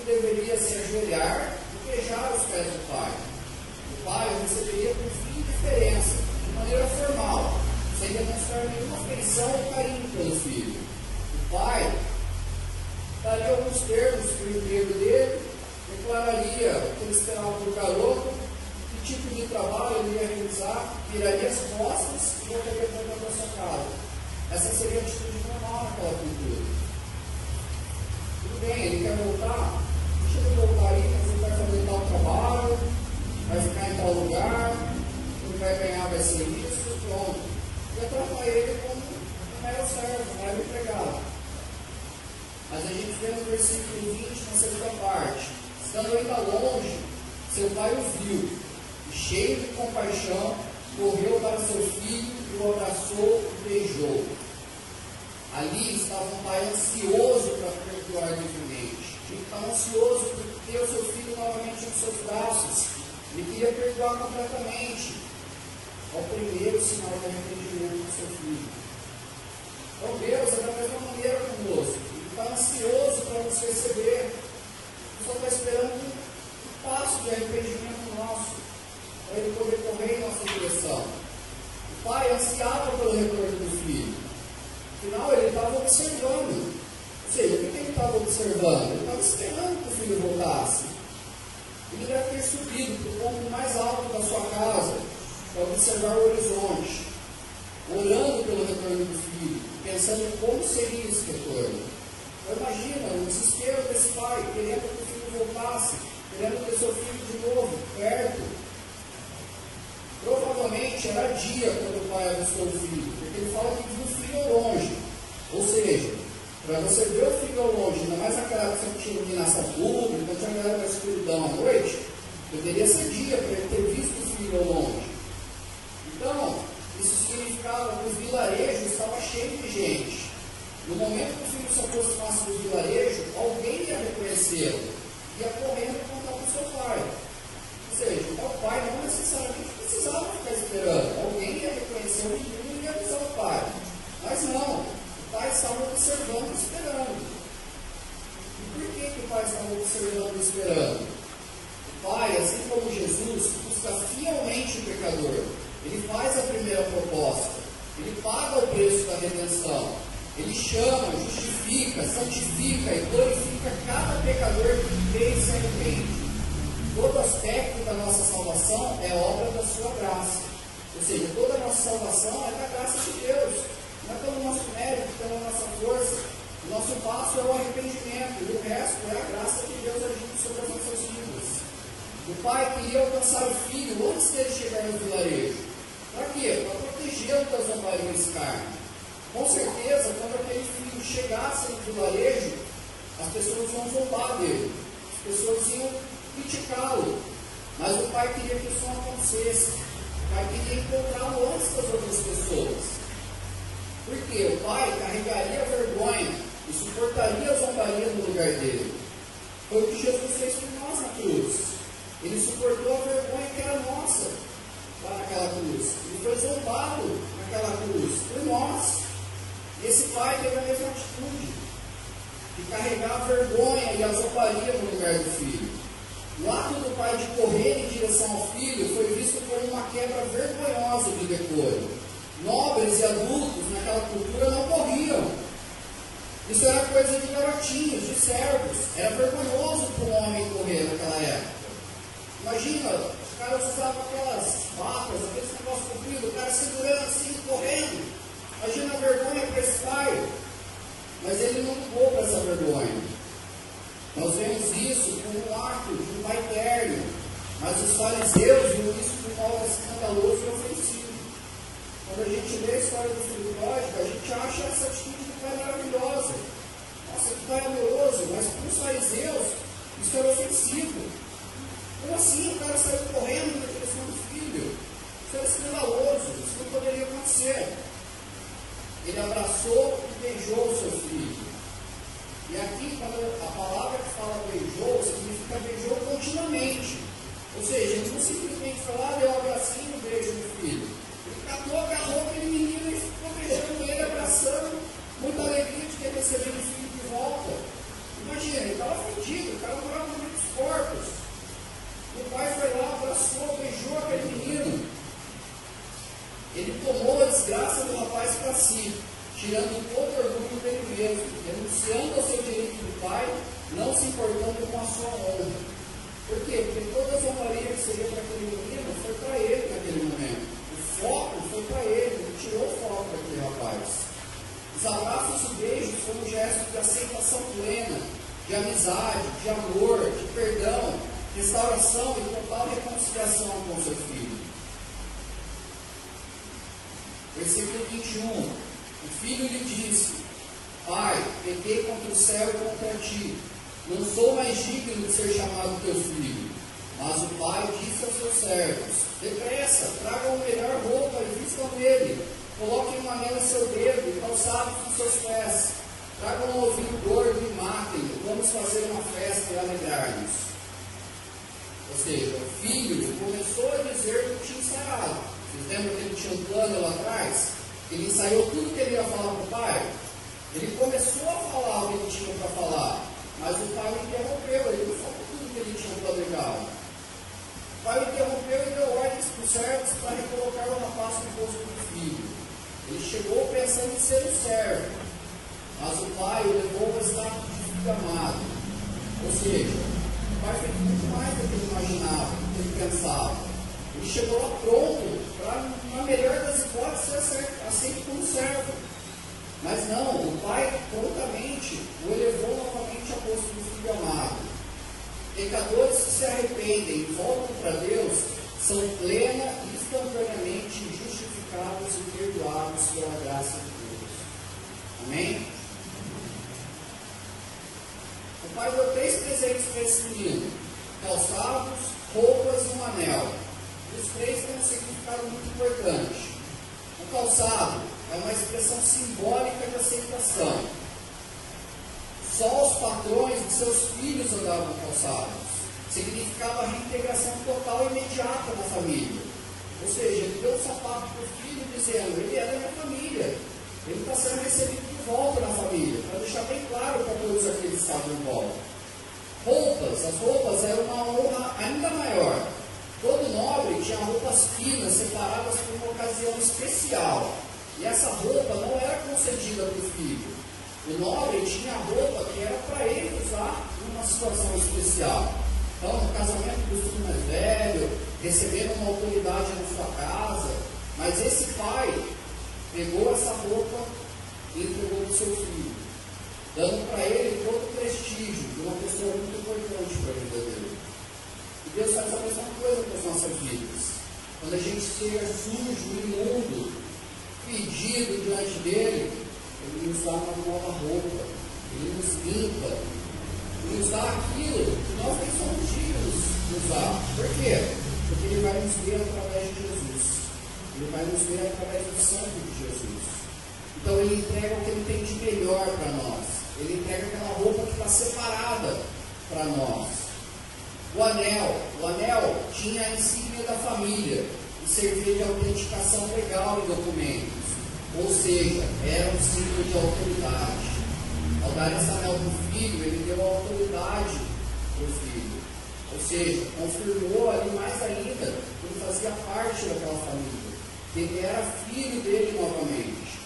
Speaker 2: deveria se ajoelhar e beijar os pés do pai. O pai o receberia com fim de diferença, de maneira formal, sem demonstrar nenhuma afeição ou carinho pelo filho. O pai daria alguns termos para o emprego dele, declararia o que ele esperava do garoto, que tipo de trabalho ele ia realizar, viraria as costas e voltaria para sua casa. Essa seria a atitude normal naquela cultura. Tudo bem, ele quer voltar? Deixa ele voltar aí, mas ele vai fazer tal trabalho, vai ficar em tal lugar, ele vai ganhar, vai ser isso, e pronto. E tratar ele como um mero servo, um mero empregado. Mas a gente vê no versículo 20, na segunda parte: estando ainda longe, seu pai o viu, e cheio de compaixão, correu para seu filho e o abraçou e beijou. Ali estava um pai ansioso para perdoar livremente. Ele estava ansioso por ter o seu filho novamente nos seus braços. Ele queria perdoar completamente. É o primeiro sinal de arrependimento do seu filho. Então Deus é da mesma maneira conosco. Ele está ansioso para nos receber. Ele só está esperando um passo de arrependimento nosso, para ele poder correr em nossa direção. O pai ansiava pelo retorno do filho. Afinal, ele estava observando. Ou seja, o que ele estava observando? Ele estava esperando que o filho voltasse. Ele deve ter subido para o ponto mais alto da sua casa para observar o horizonte, orando pelo retorno do filho, pensando como seria esse retorno. Então imagina o desespero desse pai, querendo que o filho voltasse, querendo ter seu filho de novo, perto. Provavelmente era dia quando o pai avistou o filho, porque ele fala que viu o filho ao longe. Ou seja, para você ver o filho ao longe, ainda mais naquela época que tinha iluminação pública, quando tinha galera da escuridão à noite, deveria ser dia para ele ter visto o filho ao longe. Então, isso significava que o vilarejo estava cheio de gente. No momento que o filho se aproximasse do vilarejo, alguém ia reconhecê-lo, ia correndo e contar para o seu pai. Ou seja, o pai não necessariamente precisava ficar esperando. Alguém ia reconhecer o menino e ia avisar o pai. Mas não, o pai estava observando e esperando. E por que o pai estava observando e esperando? O pai, assim como Jesus, busca fielmente o pecador. Ele faz a primeira proposta. Ele paga o preço da redenção. Ele chama, justifica, santifica e glorifica cada pecador que crê e se arrepende. Todo aspecto da nossa salvação é obra da sua graça. Ou seja, toda a nossa salvação é da graça de Deus. Não é pelo nosso mérito, pela nossa força. O nosso passo é o arrependimento. E o resto é a graça de Deus agindo sobre as nossas vidas. O pai queria alcançar o filho antes dele chegar no vilarejo. Para quê? Para protegê-lo da zombaria e escárnio. Com certeza, quando aquele filho chegasse no vilarejo, as pessoas iam zombar dele. As pessoas iam criticá-lo, mas o pai queria que isso não acontecesse. O pai queria encontrá-lo antes das outras pessoas. Por quê? O pai carregaria a vergonha e suportaria a zombaria no lugar dele. Foi o que Jesus fez por nós na cruz. Ele suportou a vergonha que era nossa lá naquela cruz. Ele foi zombado naquela cruz por nós. E esse pai teve a mesma atitude de carregar a vergonha e a zombaria no lugar do filho. O ato do pai de correr em direção ao filho foi visto como uma quebra vergonhosa de decoro. Nobres e adultos naquela cultura não corriam. Isso era coisa de garotinhos, de servos. Era vergonhoso para um homem correr naquela época. Imagina, os caras usavam aquelas vacas, aqueles negócios compridos, o cara segurando assim, correndo. Imagina a vergonha para esse pai. Mas ele não ligou para essa vergonha. Nós vemos isso como um ato de um pai terno. Mas os fariseus viam isso como algo escandaloso e ofensivo. Quando a gente lê a história do filho pródigo, a gente acha essa atitude do pai maravilhosa. Nossa, que pai amoroso. Mas para os fariseus, isso era ofensivo. Como assim? O cara saiu correndo na direção do filho. Isso era escandaloso. Isso não poderia acontecer. Ele abraçou e beijou o seu filho. E aqui, quando a palavra que fala beijou, significa beijou continuamente. Ou seja, ele não simplesmente falou, deu um abracinho, beijo no filho. Ele catou, agarrou aquele menino e ficou beijando ele, abraçando, muita alegria de ter recebido o filho de volta. Imagina, ele estava fedido, o cara morava no meio dos corpos. O pai foi lá, abraçou, beijou aquele menino. Ele tomou a desgraça do rapaz para si, tirando todo o orgulho dele mesmo, renunciando ao seu direito do pai, não se importando com a sua honra. Por quê? Porque toda a zombaria que seria para aquele menino foi para ele naquele momento. O foco foi para ele, ele tirou o foco daquele rapaz. Os abraços e beijos foram um gesto de aceitação plena, de amizade, de amor, de perdão, restauração e total reconciliação com seu filho. Versículo 21. O filho lhe disse: Pai, pequei contra o céu e contra ti. Não sou mais digno de ser chamado teu filho. Mas o pai disse aos seus servos: Depressa, tragam a melhor roupa e vistam nele. Coloquem um anel em seu dedo e calçados nos seus pés. Tragam um ovinho gordo e matem-no. Vamos fazer uma festa e alegrar-nos. Ou seja, o filho começou a dizer que tinha ensaiado. Vocês lembram que ele tinha um plano lá atrás? Ele ensaiou tudo que ele ia falar para o pai. Ele começou a falar o que ele tinha para falar, mas o pai o interrompeu, ele não falou tudo que ele tinha planejado. O pai o interrompeu e deu ordens para os servos para recolocar o rapaz no posto do filho. Ele chegou pensando em ser um servo, mas o pai o levou ao status de filho amado. Ou seja, o pai fez muito mais do que ele imaginava, do que ele pensava. Ele chegou lá pronto para, na melhor das hipóteses, ser aceito como servo. Mas não, o pai prontamente o elevou novamente ao posto do filho amado. Pecadores que se arrependem e voltam para Deus são plena e instantaneamente justificados e perdoados pela graça de Deus. Amém? O pai deu 3 presentes para esse menino: calçados, roupas e um anel. Os 3 têm um significado muito importante. O calçado é uma expressão simbólica de aceitação. Só os patrões de seus filhos andavam calçados. Significava a reintegração total e imediata na família. Ou seja, ele deu um sapato para o filho dizendo: ele é da minha família. Ele está sendo recebido de volta na família. Para deixar bem claro para todos aqueles que estavam em volta. Roupas. As roupas eram uma honra ainda maior. Todo nobre tinha roupas finas, separadas por uma ocasião especial. E essa roupa não era concedida para o filho. O nobre tinha a roupa que era para ele usar numa situação especial. Então, no casamento do filho mais velho, recebendo uma autoridade na sua casa. Mas esse pai pegou essa roupa e entregou para o seu filho, dando para ele todo o prestígio de uma pessoa muito importante para a vida dele. E Deus faz a mesma coisa com as nossas vidas. Quando a gente chega sujo, imundo, pedido diante dele, ele nos dá uma nova roupa, ele nos limpa, ele nos dá aquilo que nós nem somos dignos de usar. Por quê? Porque ele vai nos ver através de Jesus. Ele vai nos ver através do sangue de Jesus. Então ele entrega o que ele tem de melhor para nós. Ele entrega aquela roupa que está separada para nós. O anel tinha a insígnia da família e servia de autenticação legal em documentos. Ou seja, era um símbolo de autoridade. Ao dar esse anel para o filho, ele deu autoridade para o filho. Ou seja, confirmou ali mais ainda que ele fazia parte daquela família, que ele era filho dele novamente.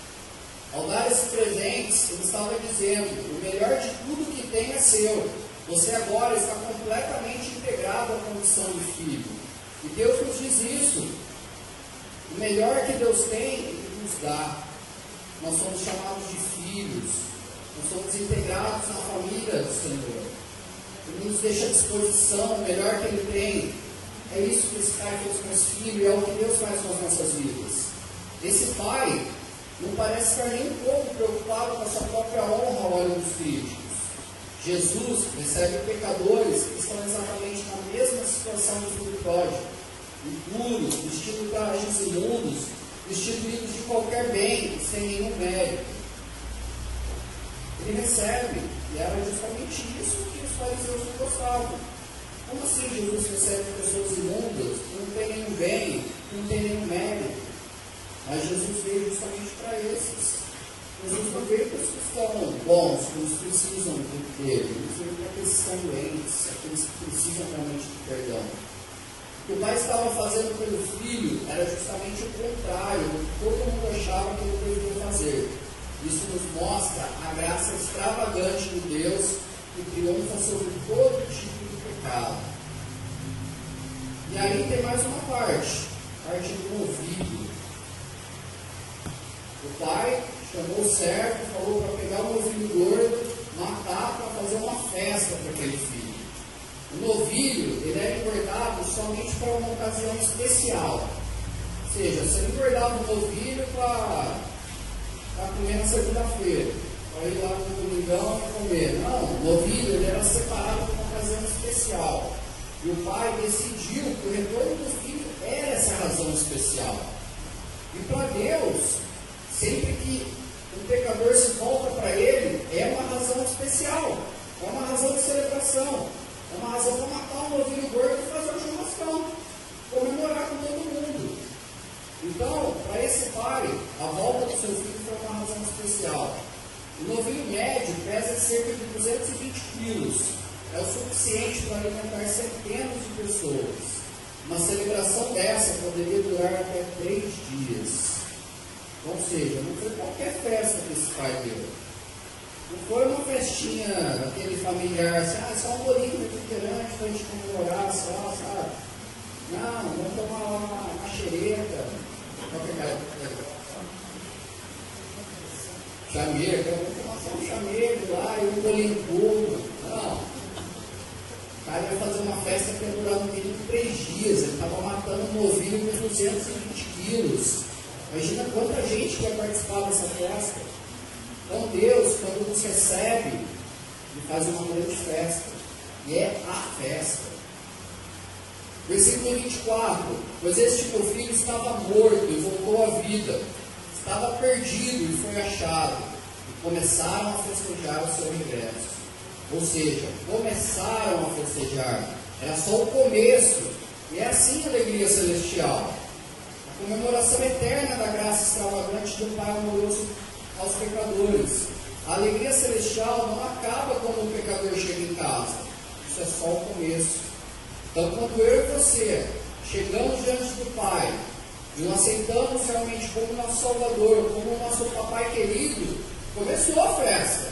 Speaker 2: Ao dar esses presentes, ele estava dizendo: o melhor de tudo que tem é seu. Você agora está completamente integrado à condição de filho. E Deus nos diz isso. O melhor que Deus tem, Ele nos dá. Nós somos chamados de filhos. Nós somos integrados na família do Senhor. Ele nos deixa à disposição, o melhor que Ele tem. É isso que esse pai fez com esse filho, e é o que Deus faz com as nossas vidas. Esse pai não parece estar nem um pouco preocupado com a sua própria honra ao olho dos críticos. Jesus recebe pecadores que estão exatamente na mesma situação do filho pródigo, impuros, vestidos de trajes imundos, destituídos de qualquer bem, sem nenhum mérito. Ele recebe, e era justamente isso que os fariseus não gostavam. Como assim Jesus recebe pessoas imundas, que não tem nenhum bem, que não tem nenhum mérito? Mas Jesus veio justamente para esses. Jesus não veio para os que estão bons, para os que precisam dele. Ele veio para aqueles que estão doentes, aqueles que precisam realmente de perdão. O que o pai estava fazendo pelo filho era justamente o contrário do que todo mundo achava que ele deveria fazer. Isso nos mostra a graça extravagante de Deus que triunfa sobre todo tipo de pecado. E aí tem mais uma parte, a parte do novilho. O pai chamou o servo, falou para pegar o novilho gordo, matar para fazer uma festa para aquele filho. O novilho, ele era engordado somente para uma ocasião especial. Ou seja, você não engordava o novilho para comer na segunda-feira, para ir lá no domingão e comer. Não, o novilho ele era separado para uma ocasião especial. E o pai decidiu que o retorno do filho era essa razão especial. E para Deus, sempre que um pecador se volta para ele, é uma razão especial, é uma razão de celebração, é uma razão para matar um novilho gordo e fazer um churrascão, comemorar com todo mundo. Então, para esse pai, a volta do seu filho foi uma razão especial. O novilho médio pesa cerca de 220 quilos, é o suficiente para alimentar centenas de pessoas. Uma celebração dessa poderia durar até 3 dias. Ou seja, não foi qualquer festa que esse pai deu. Não foi uma festinha, aquele familiar, assim, só um bolinho refrigerante para a gente comemorar, só, sabe? Não, vamos tomar uma xereta. Chameiro, vamos tomar só um chameiro lá e um bolinho puro. Não. O cara ia fazer uma festa que ia durar no mínimo 3 dias. Ele estava matando um novilho com 220 quilos. Imagina quanta gente quer participar dessa festa. Então Deus, quando nos recebe, Ele faz uma grande festa. E é a festa. Versículo 24. Pois este meu filho estava morto e voltou à vida. Estava perdido e foi achado. E começaram a festejar o seu regresso. Ou seja, começaram a festejar. Era só o começo. E é assim a alegria celestial. A comemoração eterna da graça extravagante de um Pai amoroso aos pecadores. A alegria celestial não acaba quando o pecador chega em casa. Isso é só o começo. Então, quando eu e você chegamos diante do Pai e o aceitamos realmente como nosso Salvador, como nosso Papai querido, começou a festa.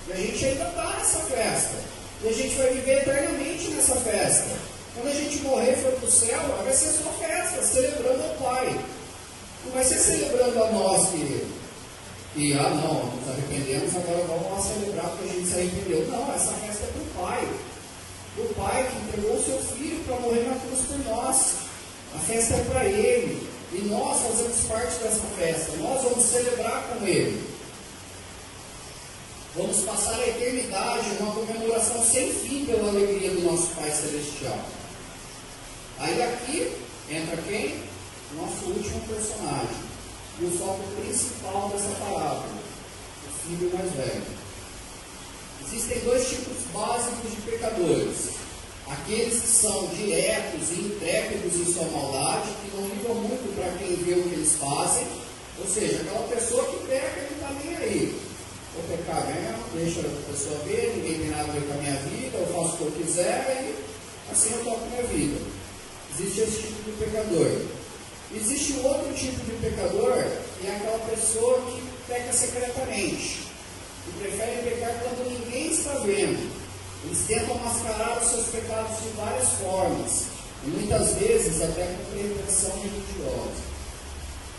Speaker 2: E a gente ainda está nessa festa. E a gente vai viver eternamente nessa festa. Quando a gente morrer e for para o céu, vai ser só festa, celebrando ao Pai. Não vai ser celebrando a nós que não, nos arrependemos, agora vamos lá celebrar porque a gente se arrependeu. Não, essa festa é do Pai. Do Pai que entregou o seu Filho para morrer na cruz por nós. A festa é para Ele. E nós fazemos parte dessa festa. Nós vamos celebrar com Ele. Vamos passar a eternidade numa comemoração sem fim pela alegria do nosso Pai Celestial. Aí aqui entra quem? O nosso último personagem. E o foco principal dessa parábola. O filho mais velho. Existem 2 tipos básicos de pecadores. Aqueles que são diretos e intrépidos em sua maldade, que não ligam muito para quem vê o que eles fazem. Ou seja, aquela pessoa que peca e não está nem aí. Vou pecar mesmo, deixa a pessoa ver, ninguém tem nada a ver com a minha vida, eu faço o que eu quiser e assim eu toco minha vida. Existe esse tipo de pecador. Existe um outro tipo de pecador, que é aquela pessoa que peca secretamente, que prefere pecar quando ninguém está vendo. Eles tentam mascarar os seus pecados de várias formas, e muitas vezes até com pretensão religiosa.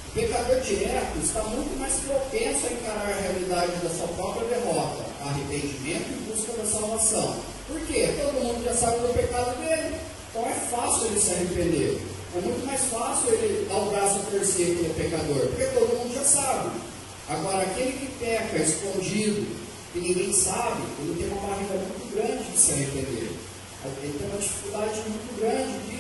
Speaker 2: O pecador direto está muito mais propenso a encarar a realidade da sua própria derrota, arrependimento e busca da salvação. Por quê? Todo mundo já sabe do pecado dele, então é fácil ele se arrepender. É muito mais fácil ele dar o braço a torcer que ele é pecador, porque todo mundo já sabe. Agora, aquele que peca escondido, que ninguém sabe, ele tem uma barreira muito grande de se arrepender. Ele tem uma dificuldade muito grande de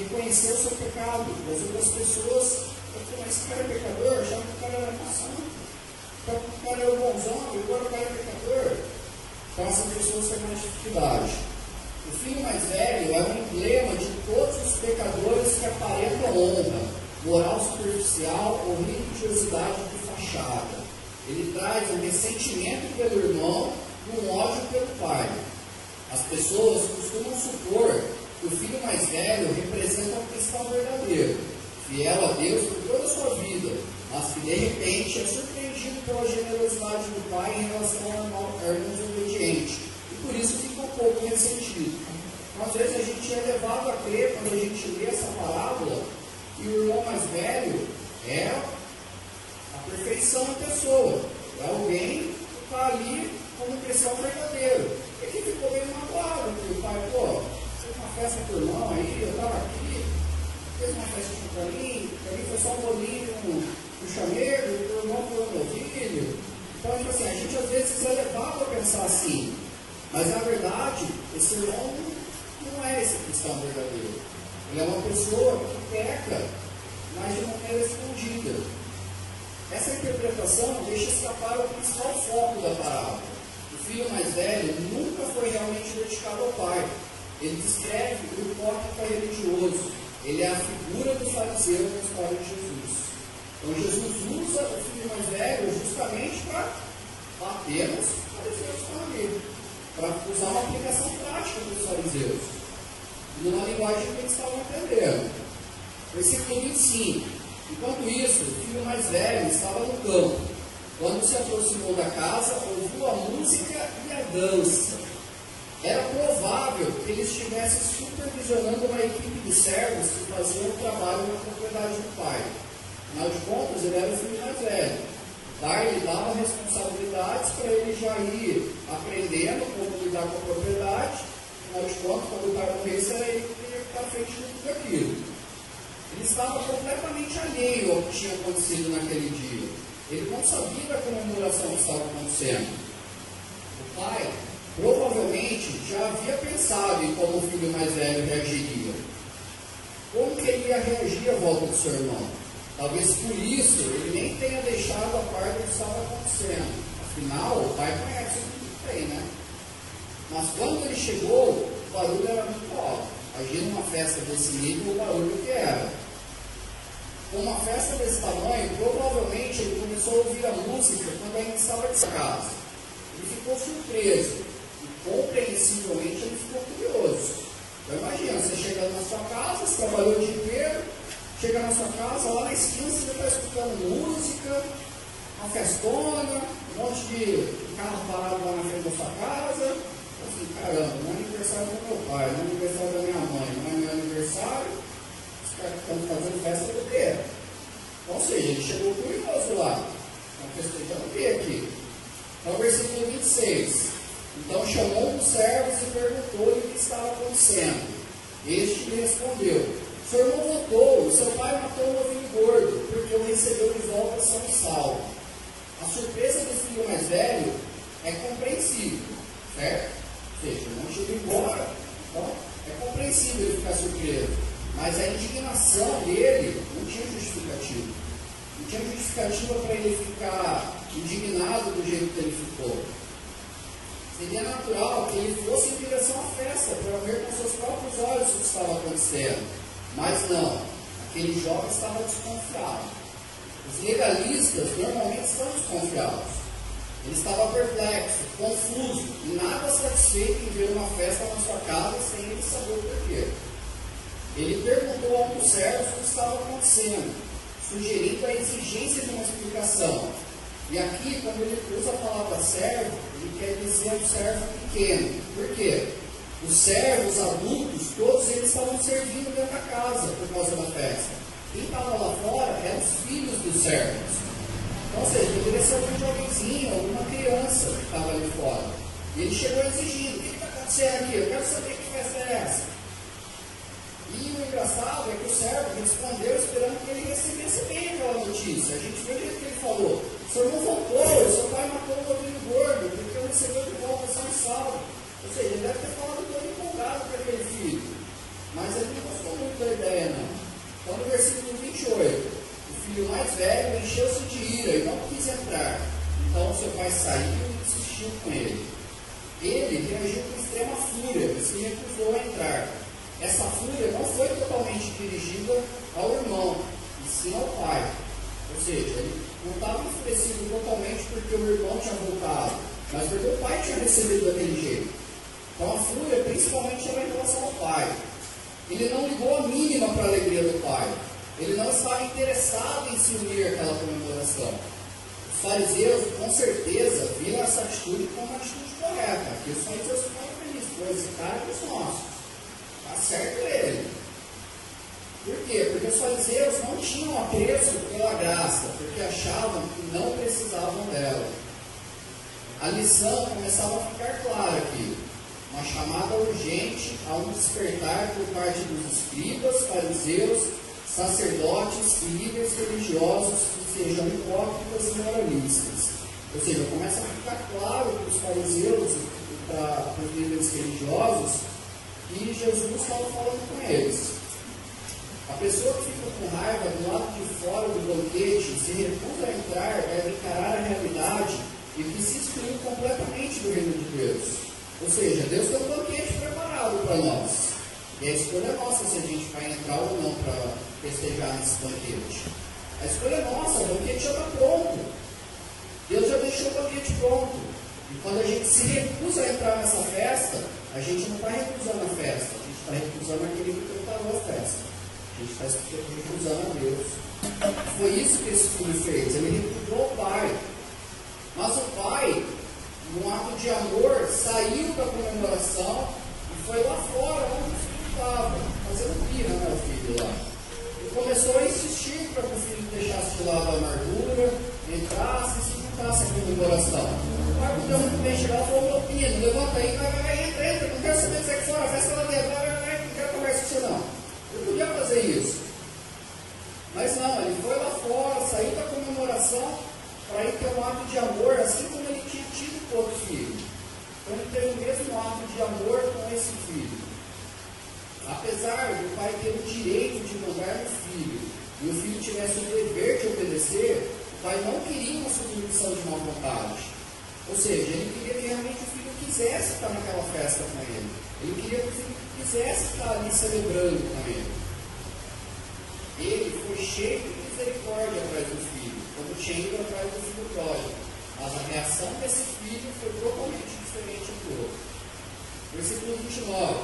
Speaker 2: reconhecer o seu pecado. As outras pessoas, mas esse cara é pecador, já que o cara era santo, já que o cara é o bonzão, agora o cara é pecador. Então essas pessoas têm mais dificuldade. O filho mais velho é um emblema de todos os pecadores que aparentam honra, moral superficial ou religiosidade de fachada. Ele traz um ressentimento pelo irmão e um ódio pelo pai. As pessoas costumam supor que o filho mais velho representa um cristão verdadeiro, fiel a Deus por toda a sua vida, mas que de repente é surpreendido pela generosidade do pai em relação ao irmão desobediente, e por isso fica um pouco ressentido. Às vezes a gente é levado a crer, quando a gente lê essa parábola, que o irmão mais velho é a perfeição em pessoa, é alguém que está ali como um cristão verdadeiro, e que ficou bem magoado, porque o pai, fez uma festa para o irmão aí, eu estava aqui, fez uma festinha para mim foi só um bolinho no chameiro, o irmão foi no novilho. Então, tipo assim, a gente às vezes é levado a pensar assim, mas na verdade, esse irmão não é esse cristão verdadeiro. Ele é uma pessoa que peca, mas de maneira escondida. Essa interpretação deixa escapar o principal foco da parábola. O filho mais velho nunca foi realmente dedicado ao pai. Ele descreve o hipócrita religioso. Ele é a figura do fariseu na história de Jesus. Então Jesus usa o filho mais velho justamente para bater nos fariseus que estão ali, para usar uma aplicação prática dos fariseus, numa linguagem que eles estavam aprendendo. Versículo 25. Enquanto isso, o filho mais velho estava no campo. Quando se aproximou da casa, ouviu a música e a dança. Era provável que ele estivesse supervisionando uma equipe de servos que faziam o trabalho na propriedade do pai. Afinal de contas, ele era o filho mais velho. O pai lhe dava responsabilidades para ele já ir aprendendo como lidar com a propriedade. Afinal de contas, quando o pai morresse, era ele que teria que estar à frente de tudo aquilo. Ele estava completamente alheio ao que tinha acontecido naquele dia. Ele não sabia da comemoração que estava acontecendo. O pai provavelmente já havia pensado em como o filho mais velho reagiria. Como que ele ia reagir à volta do seu irmão? Talvez por isso ele nem tenha deixado a par do que estava acontecendo. Afinal, o pai conhece tudo que tem, né? Mas quando ele chegou, o barulho era muito alto. Imagina uma festa desse nível, o barulho que era. Com uma festa desse tamanho, provavelmente ele começou a ouvir a música quando ainda estava de casa. Ele ficou surpreso. Compreensivelmente ele ficou curioso. Então imagina, você chega na sua casa, você trabalhou o dia inteiro, chega na sua casa, lá na esquina você está escutando música, uma festona, um monte de carro parado lá na frente da sua casa. Assim, caramba, não é aniversário do meu pai, não é aniversário da minha mãe, não é meu aniversário, os caras estão fazendo festa do quê? Ou seja, ele chegou curioso lá, estão festejando o que aqui? Então versículo 26. Então chamou um dos servos e perguntou-lhe o que estava acontecendo. Este lhe respondeu: seu irmão voltou, seu pai matou um novilho gordo, porque o recebeu de volta são e salvo. A surpresa do filho mais velho é compreensível, certo? Ou seja, não chegou embora, então é compreensível ele ficar surpreso. Mas a indignação dele não tinha justificativa. Não tinha justificativa para ele ficar indignado do jeito que ele ficou. Seria natural que ele fosse em direção à festa para ver com seus próprios olhos o que estava acontecendo. Mas não, aquele jovem estava desconfiado. Os legalistas normalmente estão desconfiados. Ele estava perplexo, confuso e nada satisfeito em ver uma festa na sua casa sem ele saber o porquê. Ele perguntou a um dos servos o que estava acontecendo, sugerindo a exigência de uma explicação. E aqui, quando ele usa a palavra servo, ele quer dizer um servo pequeno. Por quê? Os servos adultos, todos eles estavam servindo dentro da casa por causa da festa. Quem estava lá fora eram os filhos dos servos. Então, ou seja, poderia ser algum jovenzinho, alguma criança que estava ali fora. E ele chegou exigindo: o que está acontecendo aqui? Eu quero saber que festa é essa. E o engraçado é que o servo respondeu esperando que ele recebesse bem aquela notícia. A gente viu o jeito que ele falou: seu irmão voltou, seu pai matou o novilho gordo, porque eu recebeu de volta só um salvo. Ou seja, ele deve ter falado todo empolgado para aquele filho. Mas ele não gostou muito da ideia, não. Então, no versículo 28, o filho mais velho encheu-se de ira e não quis entrar. Então, seu pai saiu e insistiu com ele. Ele reagiu com extrema fúria e se recusou a entrar. Essa fúria não foi totalmente dirigida ao irmão, e sim ao pai. Ou seja, ele não estava enfurecido totalmente porque o irmão tinha voltado, mas porque o pai tinha recebido daquele jeito. Então a fúria principalmente era em relação ao pai. Ele não ligou a mínima para a alegria do pai. Ele não estava interessado em se unir àquela comemoração. Os fariseus, com certeza, viram essa atitude como uma atitude correta. Aqui os fariseus ficaram felizes, pois esse cara é dos nossos. Está certo ele. Por quê? Porque os fariseus não tinham apreço pela graça, porque achavam que não precisavam dela. A lição começava a ficar clara aqui. Uma chamada urgente a um despertar por parte dos escribas, fariseus, sacerdotes e líderes religiosos que sejam hipócritas e moralistas. Ou seja, começa a ficar claro para os fariseus e para os líderes religiosos que Jesus estava falando com eles. A pessoa que fica com raiva do lado de fora do banquete, se recusa a entrar, deve encarar a realidade e que se excluiu completamente do reino de Deus. Ou seja, Deus tem um banquete preparado para nós. E a escolha é nossa se a gente vai entrar ou não para festejar nesse banquete. A escolha é nossa, o banquete já está pronto. Deus já deixou o banquete pronto. E quando a gente se recusa a entrar nessa festa, a gente não está recusando a festa, a gente está recusando aquele que preparou a festa. A gente está recusando a Deus. Foi isso que esse filho fez. Ele recusou o pai. Mas o pai, num ato de amor, saiu da comemoração e foi lá fora onde o filho estava, fazendo birra, né, o filho lá. E começou a insistir para que o filho deixasse de lado a amargura, entrasse e se juntasse à comemoração. O pai não deu muito bem chegar e falou: meu filho, levanta aí, entra, não quero saber de sair fora, a festa lá dentro, não quero conversa com você não. Eu podia fazer isso. Mas não, ele foi lá fora, saiu da comemoração para ir ter um ato de amor, assim como ele tinha tido com outro filho. Então ele teve o mesmo ato de amor com esse filho. Apesar do pai ter o direito de mandar no filho, e o filho tivesse o dever de obedecer, o pai não queria uma submissão de má vontade. Ou seja, ele queria que realmente o filho quisesse estar naquela festa com ele. Ele queria que o filho quisesse estar ali celebrando com ele. Ele foi cheio de misericórdia atrás do filho, como tinha ido atrás do filho pródigo. Mas a reação desse filho foi totalmente diferente do outro. Versículo 29.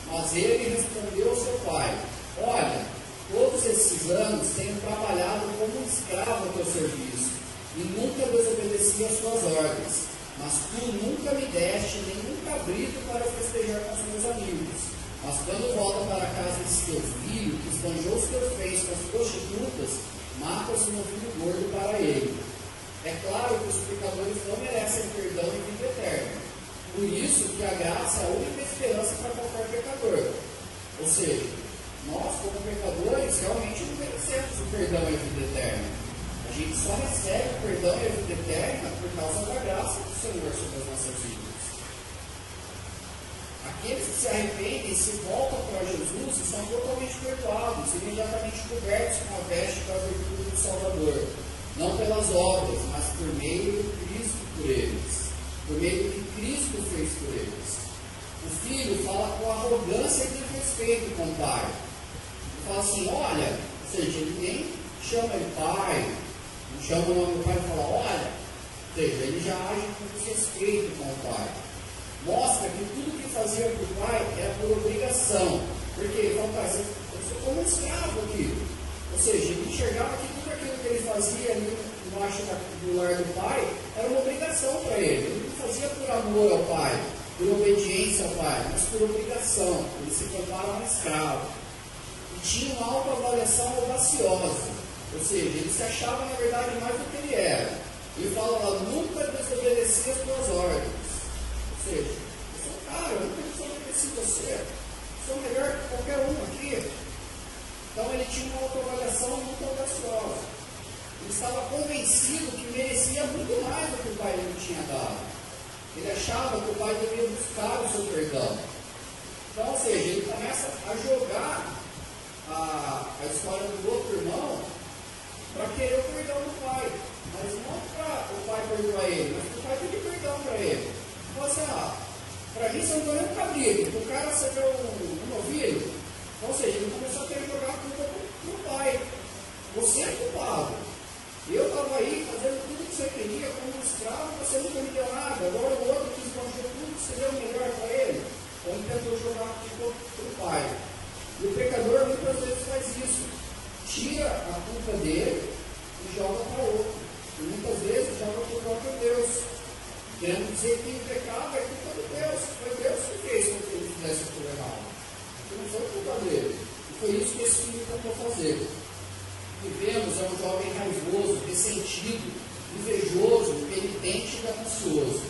Speaker 2: Mas ele respondeu ao seu pai: olha, todos esses anos tenho trabalhado como um escravo ao teu serviço, e nunca desobedeci às suas ordens. Mas tu nunca me deste nenhum cabrito para festejar com os meus amigos. Mas quando volta para a casa desse teu filho, que esbanjou os teus bens com as prostitutas, matas um novilho gordo para ele. É claro que os pecadores não merecem perdão e vida eterna. Por isso que a graça é a única esperança para qualquer pecador. Ou seja, nós como pecadores realmente não merecemos o perdão e a vida eterna. A gente só recebe o perdão e a vida eterna por causa da graça do Senhor sobre as nossas vidas. Aqueles que se arrependem e se voltam para Jesus são totalmente perdoados, imediatamente cobertos com a veste da virtude do Salvador. Não pelas obras, mas por meio de Cristo por eles. Por meio do que Cristo fez por eles. O filho fala com arrogância e desrespeito com o pai. Ele fala assim: olha, ou seja, ele nem chama ele pai, não chama o nome do pai e fala: olha, seja, ele já age com desrespeito com o pai. Mostra que tudo que fazia para o pai era por obrigação. Porque ele fala, pai, eu sou como um escravo aqui. Ou seja, ele enxergava que tudo aquilo que ele fazia ali embaixo do lar do pai era uma obrigação para ele. Ele não fazia por amor ao pai, por obediência ao pai, mas por obrigação. Ele se tornava um escravo. E tinha uma autoavaliação audaciosa. Ou seja, ele se achava, na verdade, mais do que ele era. Ele fala lá, nunca desobedeci as tuas ordens. Ou seja, eu sou cara, eu nunca desobedeci você. Sou melhor que qualquer um aqui. Então ele tinha uma autoavaliação muito audaciosa. Ele estava convencido que merecia muito mais do que o pai lhe tinha dado. Ele achava que o pai deveria buscar o seu perdão. Então, ou seja, ele começa a jogar a história do outro irmão para querer o perdão do pai. Mas não para o pai perdoar ele, mas para o pai pedir perdão para ele. Então, assim, para mim, você não tem um cabrito. Para o cara você vê um novilho. Então, ou seja, ele começou a querer jogar a culpa para o pai. Você é culpado. Eu estava aí fazendo tudo que você queria, como um escravo, você nunca me deu nada. Agora o outro quis fazer tudo que você deu melhor para ele. Então ele tentou jogar a culpa para o pai. E o pecador muitas vezes faz isso. Tira a culpa dele e joga para outro. E muitas vezes joga para o próprio Deus. Querendo dizer que o pecado é culpa de Deus. Foi Deus que fez com que ele fizesse tudo errado. Não foi culpa dele. E foi isso que esse filho tentou fazer. O que vemos é um jovem raivoso, ressentido, invejoso, penitente e ganancioso.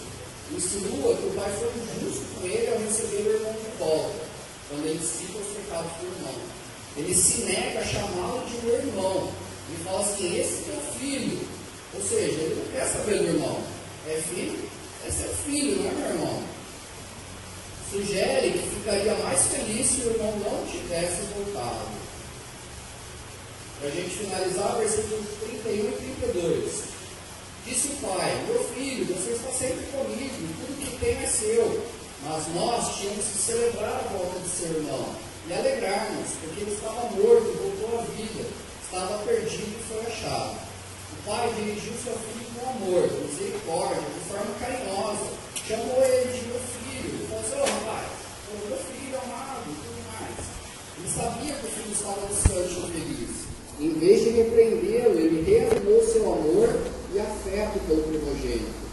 Speaker 2: Insinua que o pai foi injusto com ele ao receber o irmão de volta, quando ele cita os pecados do irmão. Ele se nega a chamá-lo de meu irmão. Ele fala assim, esse é teu filho. Ou seja, ele não quer saber do irmão. É filho? É seu filho, não é meu irmão. Sugere que ficaria mais feliz se o irmão não tivesse voltado. Para a gente finalizar, versículos 31 e 32. Disse o pai, meu filho, você está sempre comigo, tudo que tem é seu. Mas nós tínhamos que celebrar a volta de seu irmão e alegrar-nos, porque ele estava morto e voltou à vida, estava perdido e foi achado. O pai dirigiu seu filho com amor, misericórdia, de forma carinhosa, chamou ele de meu filho, e falou assim, rapaz, meu filho amado, e tudo mais. Ele sabia que o filho estava distante e feliz. Em vez de repreendê-lo, ele reafirmou seu amor e afeto pelo primogênito.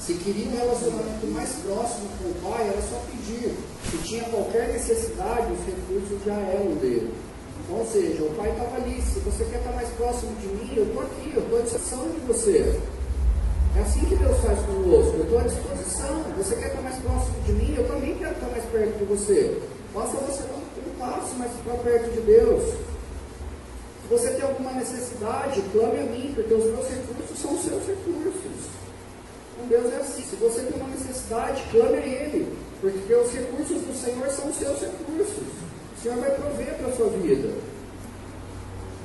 Speaker 2: Se queria um relacionamento mais próximo com o pai, era só pedir. Se tinha qualquer necessidade, os recursos já eram dele. Então, ou seja, o pai estava ali. Se você quer estar mais próximo de mim, eu estou aqui, eu estou à disposição de você. É assim que Deus faz conosco. Eu estou à disposição. Você quer estar mais próximo de mim, eu também quero estar mais perto de você. Basta você dar um passo mais para perto de Deus. Se você tem alguma necessidade, clame a mim, porque os meus recursos são os seus recursos. Com Deus é assim. Se você tem uma necessidade, clame a Ele, porque os recursos do Senhor são os seus recursos. O Senhor vai prover para a sua vida.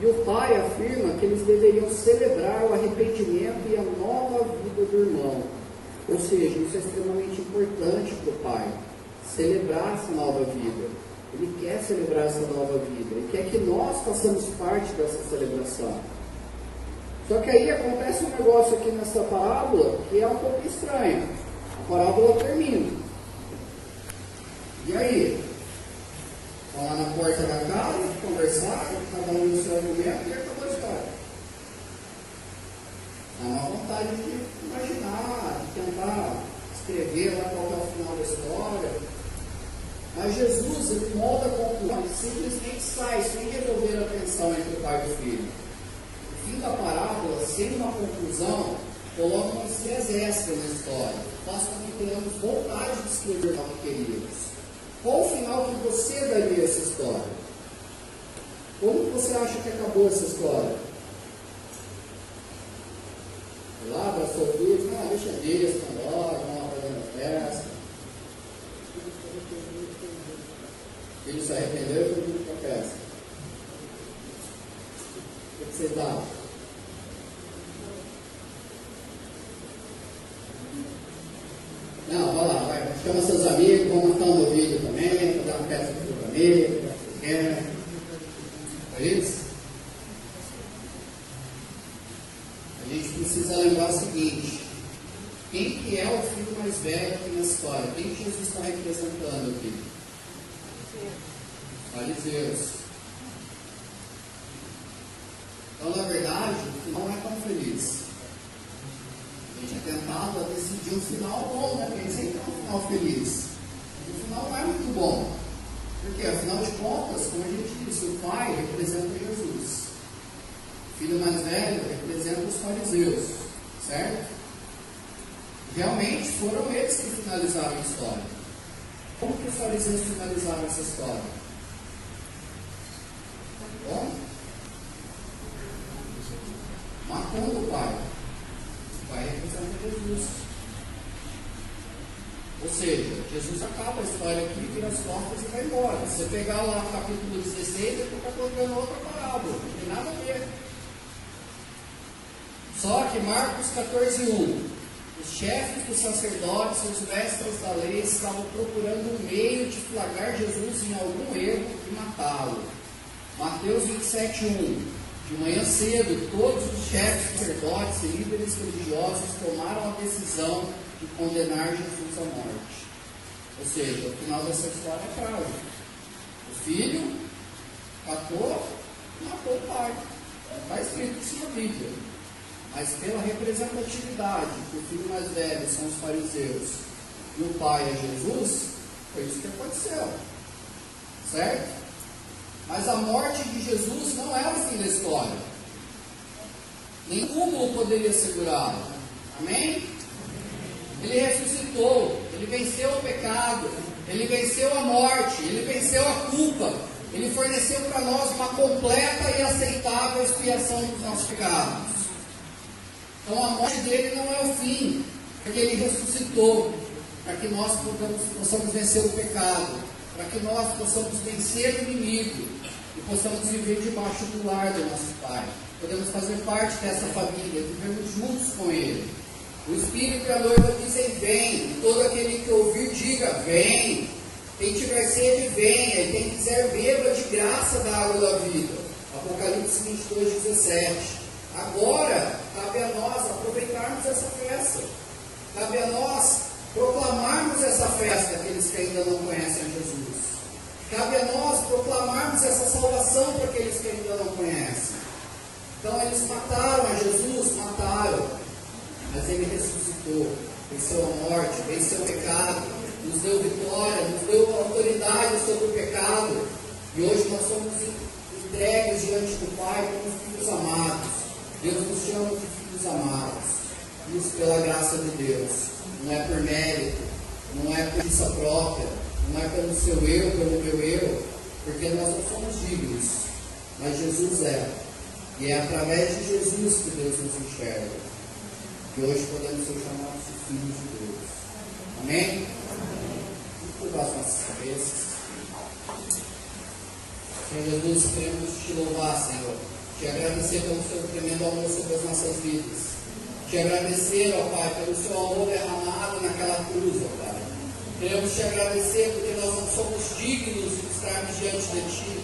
Speaker 2: E o pai afirma que eles deveriam celebrar o arrependimento e a nova vida do irmão. Ou seja, isso é extremamente importante para o pai. Celebrar essa nova vida. Ele quer celebrar essa nova vida. Ele quer que nós façamos parte dessa celebração. Só que aí acontece um negócio aqui nessa parábola que é um pouco estranho. A parábola termina. E aí? Estão lá na porta da casa, conversaram, cada um no seu argumento e acabou a história. Dá uma vontade de imaginar, de tentar escrever lá qual é o final da história. Mas Jesus, ele molda a conclusão, ele simplesmente sai sem resolver a tensão entre o pai e o filho. O fim da parábola, sem uma conclusão, coloca um estresse extra na história, faz com que tenhamos vontade de escrever o que queríamos. Qual o final que você daria a essa história? Como você acha que acabou essa história? Lá, abraçou o filho, não, deixa Deus, tá embora, vamos fazer uma festa. Ele se arrependeu e foi tudo para a festa. O que vocês acham? Não, vai lá, vai. Chama seus amigos, vão montar um vídeo também, vou dar uma festa para sua família, para você quer. É isso? A gente precisa lembrar o seguinte: Quem que é o filho mais velho aqui na história? Quem que Jesus está representando aqui? Fariseus. Então, na verdade, o final não é tão feliz. A gente é tentado a decidir um final bom, né? Porque sempre é um final feliz. O final não é muito bom. Porque, afinal de contas, como a gente disse, o pai representa Jesus. O filho mais velho representa os fariseus. Certo? Realmente foram eles que finalizaram a história. Como que os fariseus finalizaram essa história? Bom, matando o pai. O pai representa Jesus. Ou seja, Jesus acaba a história aqui, vira as costas e vai embora. Se você pegar lá no capítulo 16, ele está contando outra parábola. Não tem nada a ver. Só que Marcos 14:1. Os chefes dos sacerdotes e os mestres da lei estavam procurando um meio de flagrar Jesus em algum erro e matá-lo. Mateus 27:1. De manhã cedo, todos os chefes, sacerdotes e líderes religiosos tomaram a decisão de condenar Jesus à morte. Ou seja, o final dessa história é trágico. O filho matou o pai. Está escrito isso na Bíblia. Mas pela representatividade, que o filho mais velho são os fariseus e o pai é Jesus, foi isso que aconteceu. Certo? Mas a morte de Jesus não é o fim da história. Nem túmulo poderia segurá-lo. Amém? Ele ressuscitou, ele venceu o pecado, ele venceu a morte, ele venceu a culpa, ele forneceu para nós uma completa e aceitável expiação dos nossos pecados. Então a morte dele não é o fim, porque ele ressuscitou, para que nós possamos vencer o pecado, para que nós possamos vencer o inimigo e possamos viver debaixo do lar do nosso Pai. Podemos fazer parte dessa família, vivemos juntos com Ele. O Espírito e a noiva dizem: vem, e todo aquele que ouvir, diga: vem. Quem tiver sede, venha, e quem quiser, beba de graça da água da vida. Apocalipse 22:17. Agora, cabe a nós aproveitarmos essa festa. Cabe a nós proclamarmos essa festa àqueles que ainda não conhecem Jesus. Cabe a nós proclamarmos essa salvação para aqueles que ainda não conhecem. Então, eles mataram a Jesus, mataram. Mas Ele ressuscitou, venceu a morte, venceu o pecado, nos deu vitória, nos deu autoridade sobre o pecado. E hoje nós somos entregues diante do Pai como filhos amados. Deus nos chama de filhos amados. Isso pela graça de Deus. Não é por mérito, não é por justiça própria, não é pelo seu eu, pelo meu eu, porque nós não somos dignos, mas Jesus é. E é através de Jesus que Deus nos enxerga. E hoje podemos ser chamados de filhos de Deus. Amém? Vamos curvar as nossas cabeças. Senhor Jesus, queremos te louvar, Senhor. Te agradecer pelo seu tremendo amor sobre as nossas vidas. Te agradecer, ó Pai, pelo seu amor derramado naquela cruz, ó Pai. Queremos te agradecer porque nós não somos dignos de estarmos diante de Ti.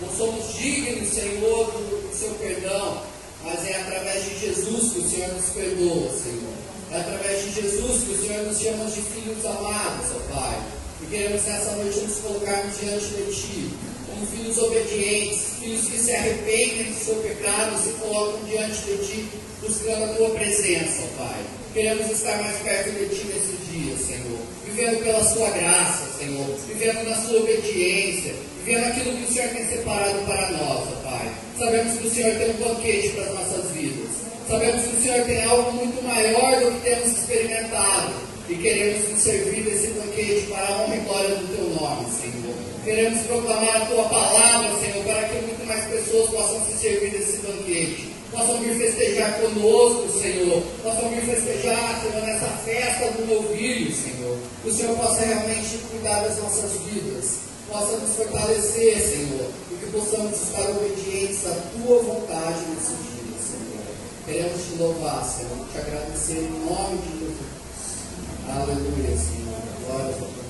Speaker 2: Não somos dignos, Senhor, do seu perdão. Mas é através de Jesus que o Senhor nos perdoa, Senhor. É através de Jesus que o Senhor nos chama de filhos amados, ó Pai. E queremos nessa noite nos colocarmos diante de Ti, como filhos obedientes, filhos que se arrependem do seu pecado, se colocam diante de Ti, buscando a Tua presença, ó Pai. Queremos estar mais perto de Ti nesse dia, Senhor. Vivendo pela Sua graça, Senhor. Vivendo na Sua obediência. Vivendo aquilo que o Senhor tem separado para nós, ó Pai. Sabemos que o Senhor tem um banquete para as nossas vidas. Sabemos que o Senhor tem algo muito maior do que temos experimentado. E queremos nos servir desse banquete para a honra e glória do Teu nome, Senhor. Queremos proclamar a Tua palavra, Senhor, para que muito mais pessoas possam se servir desse banquete. Possam vir festejar conosco, Senhor. Possam vir festejar, Senhor, nessa festa do novilho, Senhor. Que o Senhor possa realmente cuidar das nossas vidas. Possa nos fortalecer, Senhor. E que possamos estar obedientes à Tua vontade nesse dia, Senhor. Queremos Te louvar, Senhor. Te agradecer em nome de Jesus. Aleluia, Senhor. Glória a Deus.